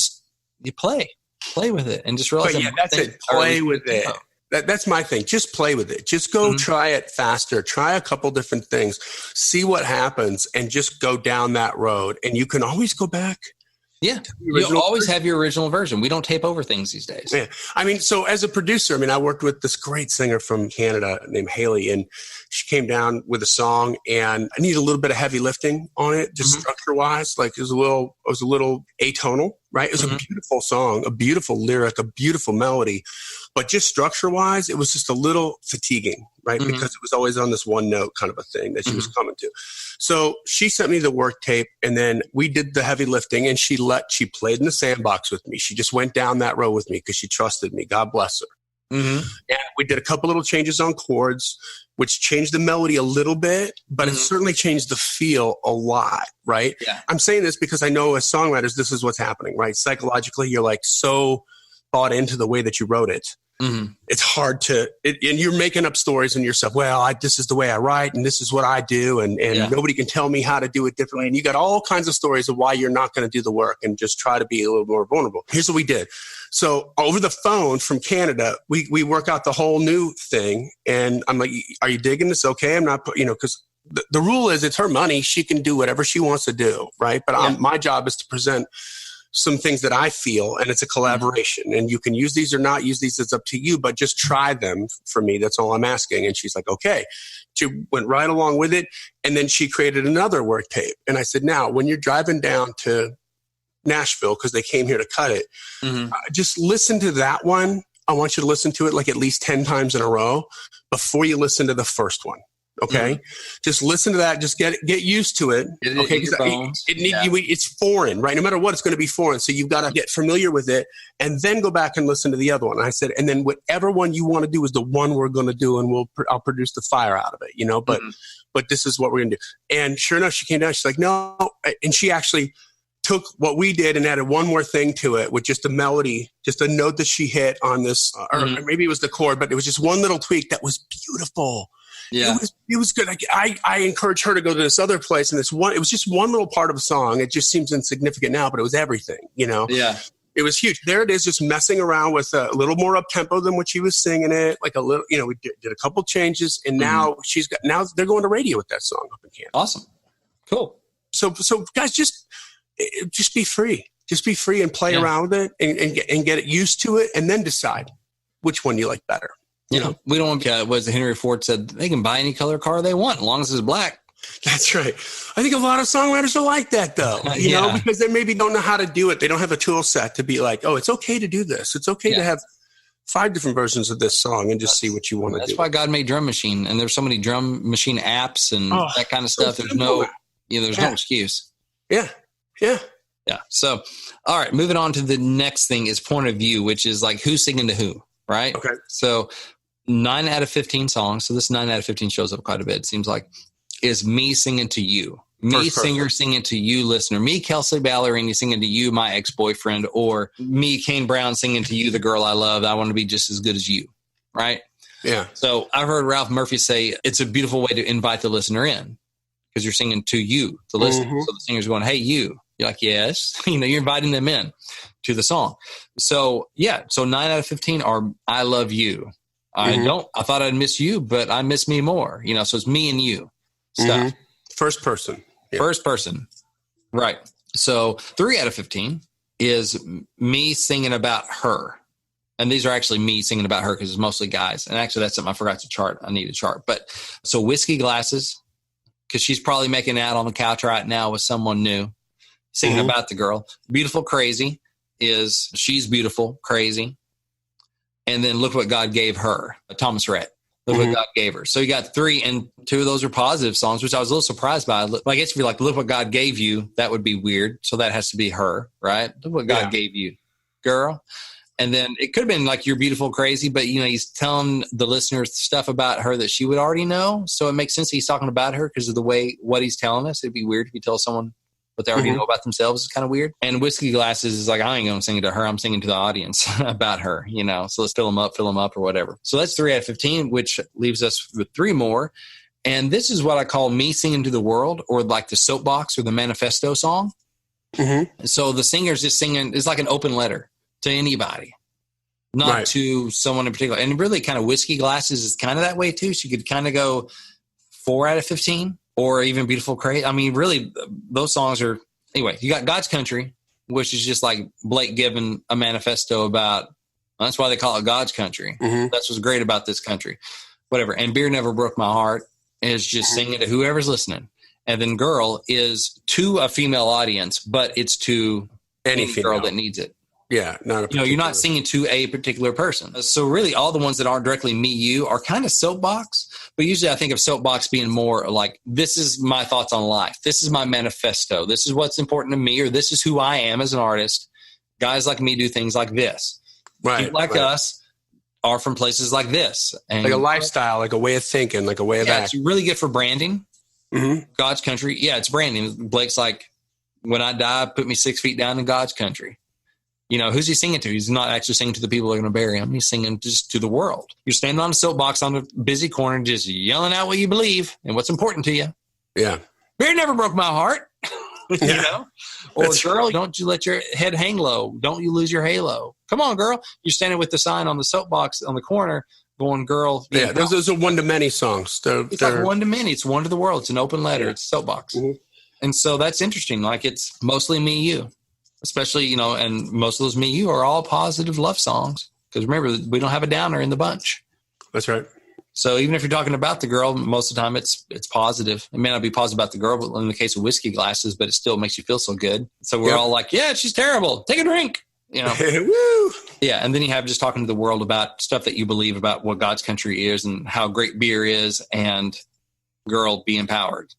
you play with it and just realize. But that's it. Play with it. That's my thing. Just play with it. Just go try it faster. Try a couple different things. See what happens and just go down that road. And you can always go back. Yeah. You'll always have your original version. We don't tape over things these days. Yeah. So as a producer, I worked with this great singer from Canada named Haley, and she came down with a song, and I needed a little bit of heavy lifting on it, just structure wise. Like it was a little atonal, right? It was a beautiful song, a beautiful lyric, a beautiful melody, but just structure wise, it was just a little fatiguing, right? Because it was always on this one note kind of a thing that she was coming to. So she sent me the work tape, and then we did the heavy lifting, and she played in the sandbox with me. She just went down that road with me because she trusted me. God bless her. And we did a couple little changes on chords, which changed the melody a little bit, but it certainly changed the feel a lot, right? Yeah. I'm saying this because I know as songwriters, this is what's happening, right? Psychologically, you're like so bought into the way that you wrote it. It's hard and you're making up stories in yourself. Well, this is the way I write, and this is what I do, and nobody can tell me how to do it differently. And you got all kinds of stories of why you're not going to do the work and just try to be a little more vulnerable. Here's what we did. So over the phone from Canada, we work out the whole new thing, and I'm like, "Are you digging this? Okay, I'm not, because the rule is it's her money. She can do whatever she wants to do, right? But my job is to present some things that I feel, and it's a collaboration, and you can use these or not use these. It's up to you, but just try them for me. That's all I'm asking." And she's like, okay. She went right along with it. And then she created another work tape. And I said, now when you're driving down to Nashville, because they came here to cut it, just listen to that one. I want you to listen to it like at least 10 times in a row before you listen to the first one. Okay. Just listen to that. Just get used to it. Okay. Because it's foreign, right? No matter what, it's going to be foreign. So you've got to get familiar with it and then go back and listen to the other one. And I said, and then whatever one you want to do is the one we're going to do, and I'll produce the fire out of it, but this is what we're going to do. And sure enough, she came down, she's like, no. And she actually took what we did and added one more thing to it with just a melody, just a note that she hit on this, or maybe it was the chord, but it was just one little tweak that was beautiful. Yeah, it was good. I encouraged her to go to this other place, and it was just one little part of a song. It just seems insignificant now, but it was everything, Yeah, it was huge. There it is, just messing around with a little more up tempo than what she was singing it, like a little. We did a couple changes, and now they're going to radio with that song up in Canada. Awesome, cool. So guys, just be free. Just be free and play around with it, and get it used to it, and then decide which one you like better. We don't want what Henry Ford said, they can buy any color car they want as long as it's black. That's right. I think a lot of songwriters are like that, though, because they maybe don't know how to do it. They don't have a tool set to be like, oh, it's okay to do this. It's okay to have 5 different versions of this song and just see what you want to do. That's why God made Drum Machine, and there's so many drum machine apps and that kind of stuff. There's no excuse. Yeah. So, all right, moving on to the next thing is point of view, which is like who's singing to who, right? Okay. So 9 out of 15 songs, so this 9 out of 15 shows up quite a bit, it seems like, is me singing to you. Me, singer, singing to you, listener. Me, Kelsey Ballerini, singing to you, my ex-boyfriend. Or me, Kane Brown, singing to you, the girl I love. I want to be just as good as you, right? Yeah. So I've heard Ralph Murphy say it's a beautiful way to invite the listener in because you're singing to you, the listener. So the singer's going, hey, you. You're like, yes. You're inviting them in to the song. So, yeah. So 9 out of 15 are I love you. I thought I'd miss you, but I miss me more. So it's me and you stuff. First person. Yeah. First person. Right. So 3 out of 15 is me singing about her. And these are actually me singing about her because it's mostly guys. And actually, that's something I forgot to chart. I need a chart. But so whiskey glasses, because she's probably making out on the couch right now with someone new, singing about the girl. Beautiful Crazy is she's beautiful, crazy. And then Look What God Gave Her, Thomas Rhett. Look What God Gave Her. So you got 3, and 2 of those are positive songs, which I was a little surprised by. I guess if you're like, Look What God Gave You, that would be weird. So that has to be her, right? Look what God gave you, girl. And then it could have been like You're Beautiful, Crazy, but he's telling the listeners stuff about her that she would already know. So it makes sense he's talking about her because of the way what he's telling us. It'd be weird if you tell someone what they already know about themselves. It's kind of weird. And Whiskey Glasses is like, I ain't going to sing it to her. I'm singing to the audience about her, So let's fill them up or whatever. So that's 3 out of 15, which leaves us with 3 more. And this is what I call me singing to the world, or like the soapbox or the manifesto song. So the singer's just singing. It's like an open letter to anybody, not to someone in particular. And really kind of Whiskey Glasses is kind of that way too. So you could kind of go 4 out of 15. Or even Beautiful Crazy. I mean, really, those songs are... Anyway, you got God's Country, which is just like Blake giving a manifesto about... That's why they call it God's Country. That's what's great about this country. Whatever. And Beer Never Broke My Heart is just singing to whoever's listening. And then Girl is to a female audience, but it's to any girl that needs it. Yeah, not a particular... you're not singing to a particular person. So really, all the ones that aren't directly me, you are kind of soapbox. But usually I think of soapbox being more like, this is my thoughts on life. This is my manifesto. This is what's important to me, or this is who I am as an artist. Guys like me do things like this. Right. People like us are from places like this. And like a lifestyle, like a way of thinking, like a way of acting. It's really good for branding. God's Country. Yeah, it's branding. Blake's like, when I die, put me 6 feet down in God's country. Who's he singing to? He's not actually singing to the people that are going to bury him. He's singing just to the world. You're standing on a soapbox on a busy corner, just yelling out what you believe and what's important to you. Yeah. Beer never broke my heart. Or girl, don't you let your head hang low. Don't you lose your halo. Come on, girl. You're standing with the sign on the soapbox on the corner going, girl. Yeah, those are one-to-many songs. It's like one-to-many. It's one to the world. It's an open letter. It's a soapbox. And so that's interesting. Like it's mostly me, you. Especially, and most of those me, you are all positive love songs. Because remember, we don't have a downer in the bunch. That's right. So even if you're talking about the girl, most of the time it's positive. It may not be positive about the girl, but in the case of Whiskey Glasses, but it still makes you feel so good. So we're all like, yeah, she's terrible. Take a drink. Woo! Yeah. And then you have just talking to the world about stuff that you believe about what God's country is and how great beer is, and girl, be empowered.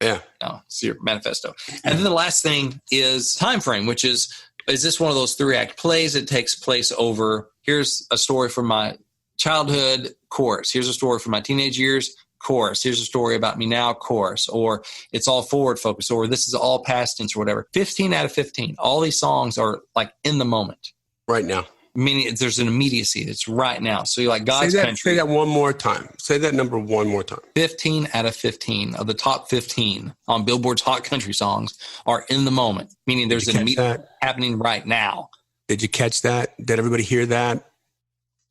Yeah. No, it's your manifesto. And then the last thing is time frame, which is this one of those 3-act plays that takes place over, here's a story from my childhood, chorus. Here's a story from my teenage years, chorus. Here's a story about me now, chorus. Or it's all forward focus, or this is all past tense or whatever. 15 out of 15. All these songs are like in the moment. Right now. Meaning there's an immediacy. It's right now. So you're like God's country. Say that one more time. Say that number one more time. 15 out of 15 of the top 15 on Billboard's Hot Country Songs are in the moment. Meaning there's an immediate happening right now. Did you catch that? Did everybody hear that?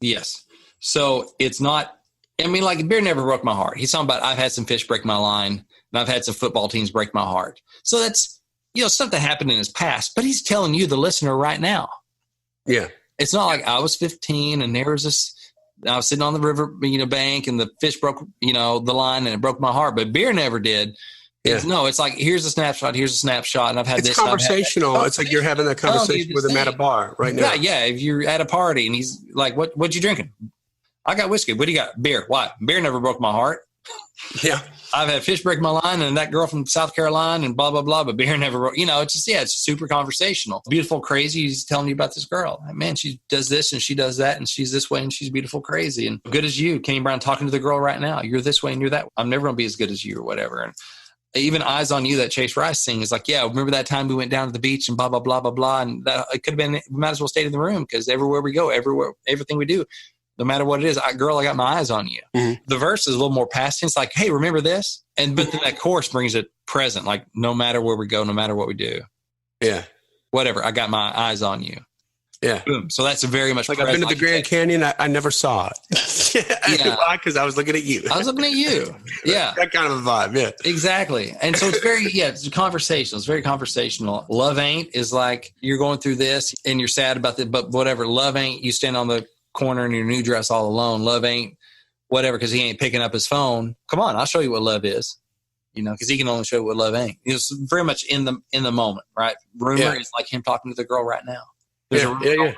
Yes. So it's not, like Beer Never Broke My Heart. He's talking about, I've had some fish break my line, and I've had some football teams break my heart. So that's, stuff that happened in his past, but he's telling you, the listener, right now. Yeah. It's not like I was 15 and there was I was sitting on the river, bank, and the fish broke, the line, and it broke my heart. But beer never did. No, it's like, here's a snapshot, and I've had this. It's conversational. It's like you're having a conversation with him at a bar right now. Yeah. If you're at a party and he's like, what you drinking? I got whiskey. What do you got? Beer. Why? Beer never broke my heart. Yeah. I've had fish break my line, and that girl from South Carolina, and blah, blah, blah, but beer never broke. It's just, it's super conversational. Beautiful Crazy. He's telling you about this girl. Man, she does this and she does that, and she's this way and she's beautiful crazy. And good as you, Kenny Brown talking to the girl right now. You're this way and you're that way. I'm never going to be as good as you or whatever. And even Eyes on You that Chase Rice sing is like, remember that time we went down to the beach and blah, blah, blah, blah, blah. And that it could have been, we might as well stay in the room, because everywhere we go, everything we do, no matter what it is, girl, I got my eyes on you. Mm-hmm. The verse is a little more past tense, like, hey, remember this? But then that chorus brings it present, like no matter where we go, no matter what we do, Yeah. Whatever. I got my eyes on you. Yeah. Boom. So that's very much like I've been to the Grand Canyon. I never saw it. Yeah. Why? Because I was looking at you. I was looking at you. Yeah. That kind of a vibe. Yeah. Exactly. And so it's very, it's conversational. It's very conversational. Love ain't is like you're going through this and you're sad about it, but whatever. Love ain't you stand on the corner in your new dress all alone. Love ain't whatever because he ain't picking up his phone. Come on, I'll show you what love is. Because he can only show you what love ain't. It's very much in the moment, right? Rumor is like him talking to the girl right now. Yeah.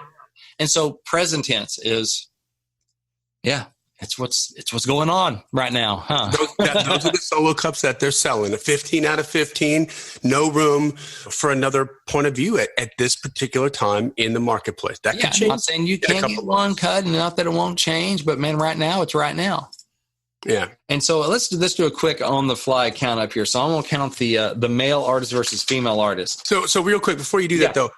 And so present tense is, it's what's going on right now, huh? Those are the solo cups that they're selling. A 15 out of 15, no room for another point of view at this particular time in the marketplace. That could change. I'm not saying you can't get one cut, and not that it won't change, but man, right now it's right now. Yeah. And so let's do a quick on the fly count up here. So I'm going to count the male artist versus female artist. So real quick before you do that though,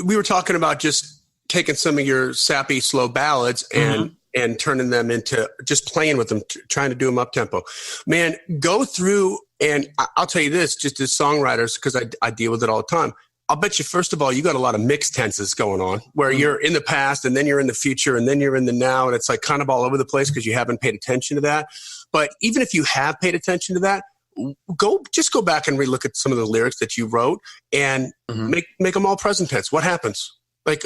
we were talking about just taking some of your sappy, slow ballads and turning them into just playing with them, trying to do them up tempo. Man, go through, and I'll tell you this, just as songwriters, because I deal with it all the time. I'll bet you, first of all, you got a lot of mixed tenses going on where you're in the past and then you're in the future and then you're in the now. And it's like kind of all over the place because you haven't paid attention to that. But even if you have paid attention to that, go back and relook at some of the lyrics that you wrote and make them all present tense. What happens? Like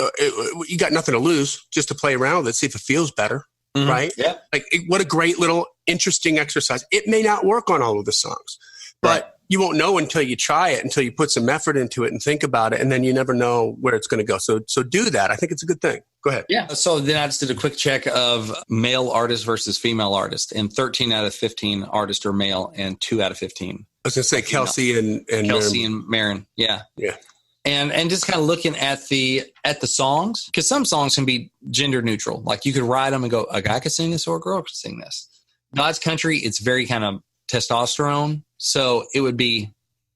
you got nothing to lose, just to play around with it, see if it feels better, right? Yeah. Like what a great little interesting exercise. It may not work on all of the songs, but you won't know until you try it, until you put some effort into it and think about it, and then you never know where it's going to go. So do that. I think it's a good thing. Go ahead. Yeah. So then I just did a quick check of male artist versus female artist, and 13 out of 15 artists are male, and 2 out of 15. I was going to say Kelsey and Kelsey and Marin. Yeah. Yeah. And just kind of looking at the songs, because some songs can be gender neutral. Like you could write them and go, a guy could sing this or a girl could sing this. God's Country, it's very kind of testosterone. So it would be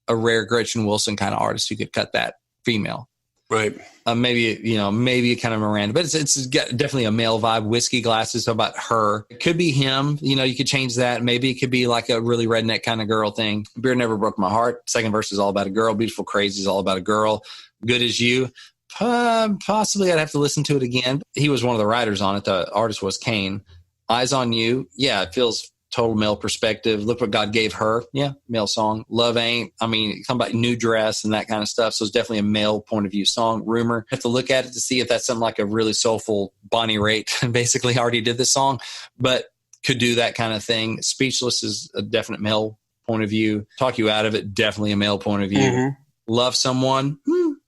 a rare Gretchen Wilson kind of artist who could cut that female. Right. Maybe kind of Miranda, but it's definitely a male vibe. Whiskey Glasses, how about her? It could be him. You could change that. Maybe it could be like a really redneck kind of girl thing. Beer Never Broke My Heart. Second verse is all about a girl. Beautiful Crazy is all about a girl. Good As You. Possibly I'd have to listen to it again. He was one of the writers on it. The artist was Kane. Eyes on You. Yeah, it feels total male perspective. Look What God Gave Her. Yeah, male song. Love Ain't. Talking about new dress and that kind of stuff. So it's definitely a male point of view song. Rumor. Have to look at it to see if that's something like a really soulful Bonnie Raitt. Basically already did this song, but could do that kind of thing. Speechless is a definite male point of view. Talk You Out of It. Definitely a male point of view. Love Someone.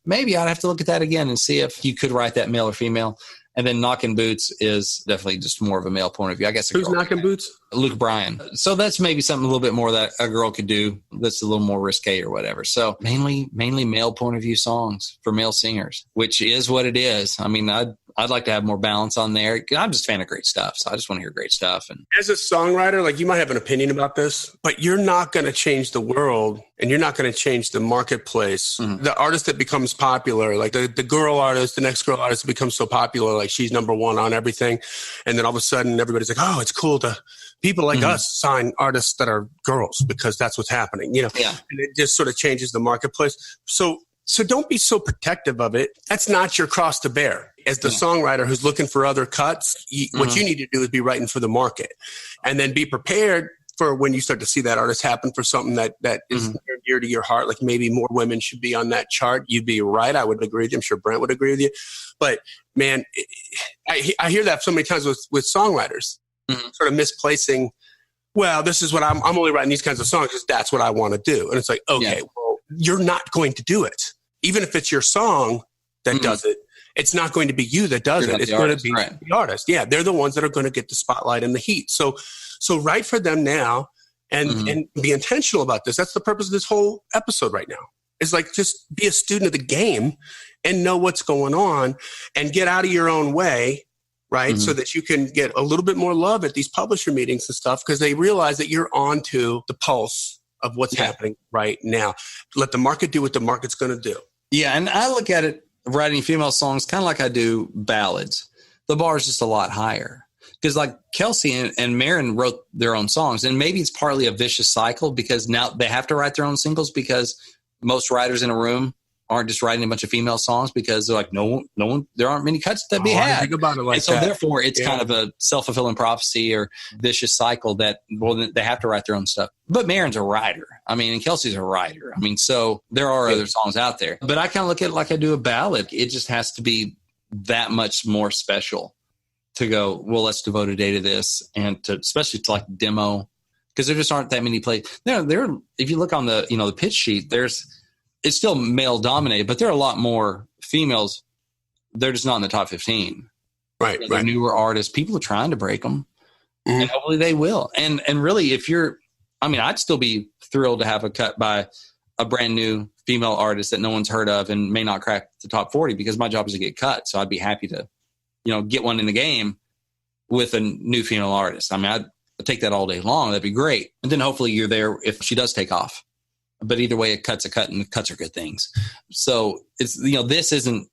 Maybe I'd have to look at that again and see if you could write that male or female. And then Knockin' Boots is definitely just more of a male point of view. I guess. Who's Knockin' Boots? Luke Bryan. So that's maybe something a little bit more that a girl could do that's a little more risque or whatever. So mainly male point of view songs for male singers, which is what it is. I'd like to have more balance on there. I'm just a fan of great stuff. So I just want to hear great stuff. And as a songwriter, like you might have an opinion about this, but you're not going to change the world and you're not going to change the marketplace. The artist that becomes popular, like the girl artist, the next girl artist that becomes so popular, like she's number one on everything. And then all of a sudden everybody's like, oh, it's cool to people like us sign artists that are girls because that's what's happening, And it just sort of changes the marketplace. So don't be so protective of it. That's not your cross to bear. As the songwriter who's looking for other cuts, what you need to do is be writing for the market and then be prepared for when you start to see that artist happen for something that is near and dear to your heart. Like maybe more women should be on that chart. You'd be right. I would agree with you. I'm sure Brent would agree with you. But man, I hear that so many times with songwriters sort of misplacing, well, this is what I'm only writing these kinds of songs because that's what I want to do. And it's like, okay, well, you're not going to do it. Even if it's your song that does it, it's not going to be you that does it. It's going to be the artist. Yeah, they're the ones that are going to get the spotlight and the heat. So write for them now and be intentional about this. That's the purpose of this whole episode right now. It's like just be a student of the game and know what's going on and get out of your own way, right? So that you can get a little bit more love at these publisher meetings and stuff because they realize that you're onto the pulse of what's happening right now. Let the market do what the market's going to do. Yeah, and I look at it, writing female songs kind of like I do ballads. The bar is just a lot higher because like Kelsey and Marin wrote their own songs, and maybe it's partly a vicious cycle because now they have to write their own singles because most writers in a room aren't just writing a bunch of female songs because they're like, no one, there aren't many cuts to be I had. think about it like and so that. therefore it's kind of a self-fulfilling prophecy or vicious cycle that, well, they have to write their own stuff. But Marin's a writer. I mean, and Kelsey's a writer. I mean, so there are other songs out there, but I kind of look at it like I do a ballad. It just has to be that much more special to go, well, let's devote a day to this, and to, especially to like demo, because there just aren't that many plays. There, if you look on the, the pitch sheet, it's still male dominated, but there are a lot more females. They're just not in the top 15. Right. They're newer artists. People are trying to break them, and hopefully they will. And really, I'd still be thrilled to have a cut by a brand new female artist that no one's heard of and may not crack the top 40, because my job is to get cut. So I'd be happy to, get one in the game with a new female artist. I mean, I'd take that all day long. That'd be great. And then hopefully you're there if she does take off. But either way, a cut's a cut, and cuts are good things. So it's, this isn't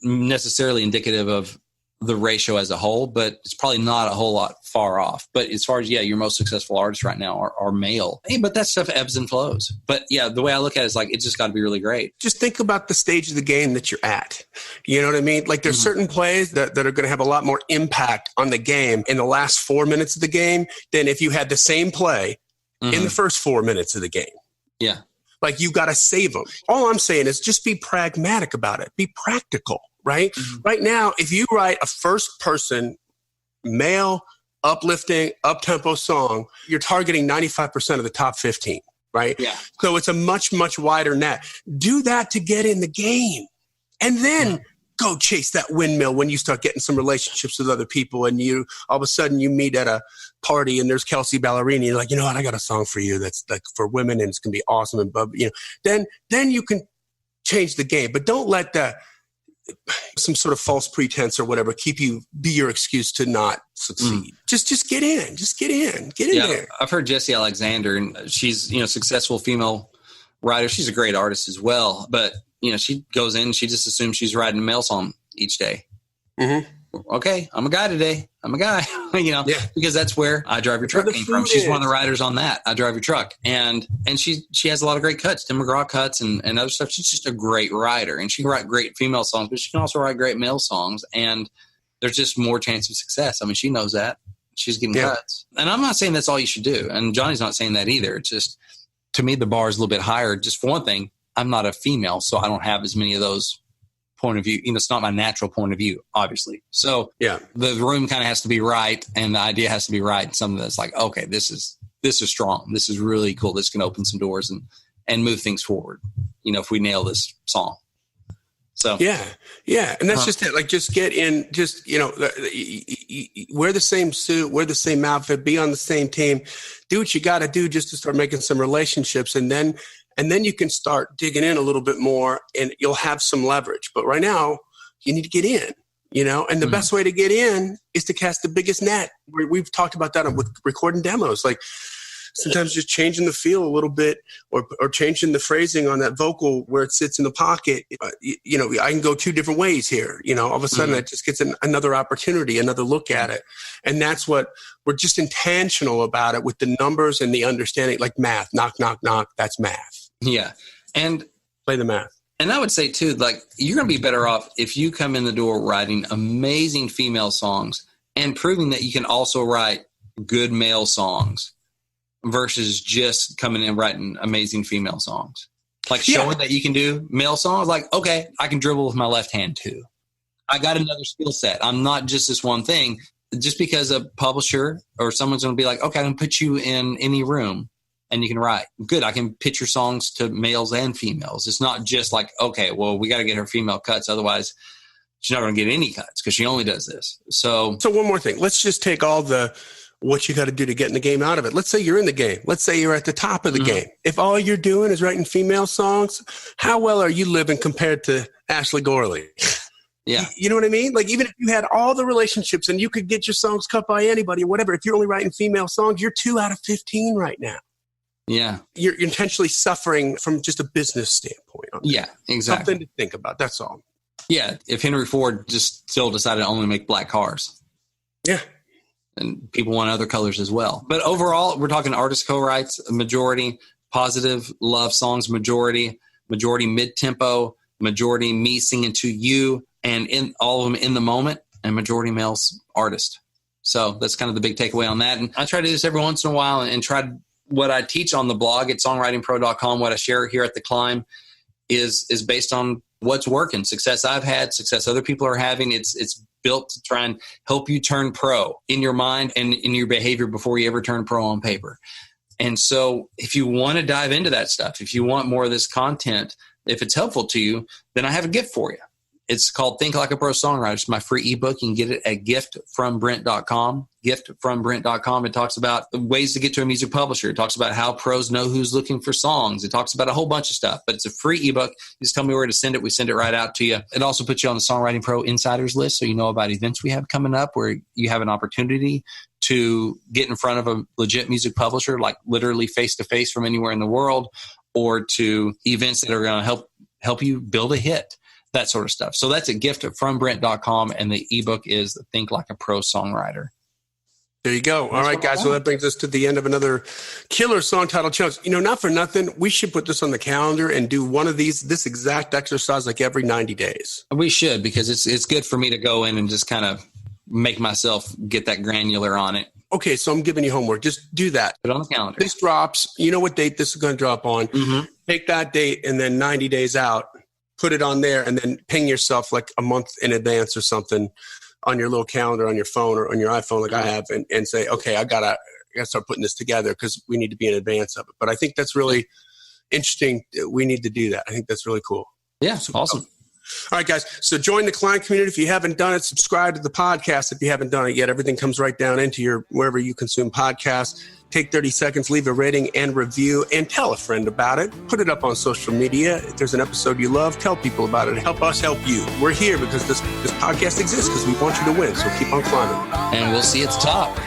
necessarily indicative of the ratio as a whole, but it's probably not a whole lot far off. But as far as, your most successful artists right now are male. Hey, but that stuff ebbs and flows. But the way I look at it is like, it's just got to be really great. Just think about the stage of the game that you're at. You know what I mean? Like there's certain plays that are going to have a lot more impact on the game in the last 4 minutes of the game than if you had the same play in the first 4 minutes of the game. Yeah. Like you got to save them. All I'm saying is just be pragmatic about it. Be practical, right? Right now, if you write a first person, male, uplifting, up-tempo song, you're targeting 95% of the top 15, right? Yeah. So it's a much, much wider net. Do that to get in the game. And then go chase that windmill when you start getting some relationships with other people, and you all of a sudden you meet at a party and there's Kelsey Ballerini. You're like, you know what? I got a song for you that's like for women and it's going to be awesome. And, then you can change the game, but don't let some sort of false pretense or whatever be your excuse to not succeed. Just get in, get in there. I've heard Jessie Alexander, and she's, successful female writer. She's a great artist as well, but she goes in, she just assumes she's writing a male song each day. Okay, I'm a guy today. I'm a guy, because that's where I Drive Your Truck came from. She's one of the writers on that, I Drive Your Truck. And she has a lot of great cuts, Tim McGraw cuts and other stuff. She's just a great writer, and she can write great female songs, but she can also write great male songs. And there's just more chance of success. I mean, she knows that. She's getting cuts. And I'm not saying that's all you should do. And Johnny's not saying that either. It's just, to me, the bar is a little bit higher. Just for one thing, I'm not a female, so I don't have as many of those point of view. It's not my natural point of view, obviously. So the room kind of has to be right, and the idea has to be right. And something that's like, okay, this is strong. This is really cool. This can open some doors and move things forward. If we nail this song. So yeah, and that's just it. Like, just get in. Just wear the same suit, wear the same outfit, be on the same team, do what you got to do just to start making some relationships, and then you can start digging in a little bit more, and you'll have some leverage. But right now, you need to get in, and the best way to get in is to cast the biggest net. We've talked about that with recording demos. Like, sometimes just changing the feel a little bit, or changing the phrasing on that vocal where it sits in the pocket. I can go two different ways here. All of a sudden that just gets another opportunity, another look at it. And that's what we're just intentional about it with the numbers and the understanding, like math, knock, knock, knock. That's math. Yeah. And play the math. And I would say too, like, you're going to be better off if you come in the door writing amazing female songs and proving that you can also write good male songs, versus just coming in writing amazing female songs. Like, showing that you can do male songs. Like, okay, I can dribble with my left hand too. I got another skill set. I'm not just this one thing. Just because a publisher or someone's going to be like, okay, I can put you in any room and you can write. Good, I can pitch your songs to males and females. It's not just like, okay, well, we got to get her female cuts. Otherwise, she's not going to get any cuts because she only does this. So one more thing. Let's just take all what you got to do to get in the game out of it. Let's say you're in the game. Let's say you're at the top of the game. If all you're doing is writing female songs, how well are you living compared to Ashley Gorley? Yeah. You know what I mean? Like, even if you had all the relationships and you could get your songs cut by anybody or whatever, if you're only writing female songs, you're 2 out of 15 right now. Yeah. You're intentionally suffering from just a business standpoint. Yeah, exactly. Something to think about. That's all. Yeah. If Henry Ford just still decided to only make black cars. Yeah. And people want other colors as well. But overall, we're talking artist co-writes, majority, positive love songs, majority mid-tempo, majority me singing to you, and in all of them in the moment, and majority males artist. So that's kind of the big takeaway on that. And I try to do this every once in a while and try what I teach on the blog at songwritingpro.com, what I share here at the C.L.I.M.B is based on what's working, success I've had, success other people are having. It's built to try and help you turn pro in your mind and in your behavior before you ever turn pro on paper. And so if you want to dive into that stuff, if you want more of this content, if it's helpful to you, then I have a gift for you. It's called Think Like a Pro Songwriter. It's my free ebook. You can get it at giftfrombrent.com. Giftfrombrent.com. It talks about ways to get to a music publisher. It talks about how pros know who's looking for songs. It talks about a whole bunch of stuff, but it's a free ebook. You just tell me where to send it. We send it right out to you. It also puts you on the Songwriting Pro Insiders list, so you know about events we have coming up where you have an opportunity to get in front of a legit music publisher, like literally face-to-face from anywhere in the world, or to events that are going to help you build a hit. That sort of stuff. So that's at giftfrombrent.com, and the ebook is Think Like a Pro Songwriter. There you go. All right, guys. So that brings us to the end of another killer song title challenge. Not for nothing, we should put this on the calendar and do one of this exact exercise like every 90 days. We should, because it's good for me to go in and just kind of make myself get that granular on it. Okay, so I'm giving you homework. Just do that. Put it on the calendar. This drops. You know what date this is going to drop on. Mm-hmm. Take that date, and then 90 days out, put it on there, and then ping yourself like a month in advance or something on your little calendar on your phone or on your iPhone like I have, and say, okay, I gotta start putting this together because we need to be in advance of it. But I think that's really interesting. We need to do that. I think that's really cool. Yeah, awesome. All right, guys. So join the C.L.I.M.B community. If you haven't done it, subscribe to the podcast. If you haven't done it yet, everything comes right down into your wherever you consume podcasts. Take 30 seconds, leave a rating and review, and tell a friend about it. Put it up on social media. If there's an episode you love, tell people about it. Help us help you. We're here because this podcast exists because we want you to win. So keep on climbing. And we'll see you at the top.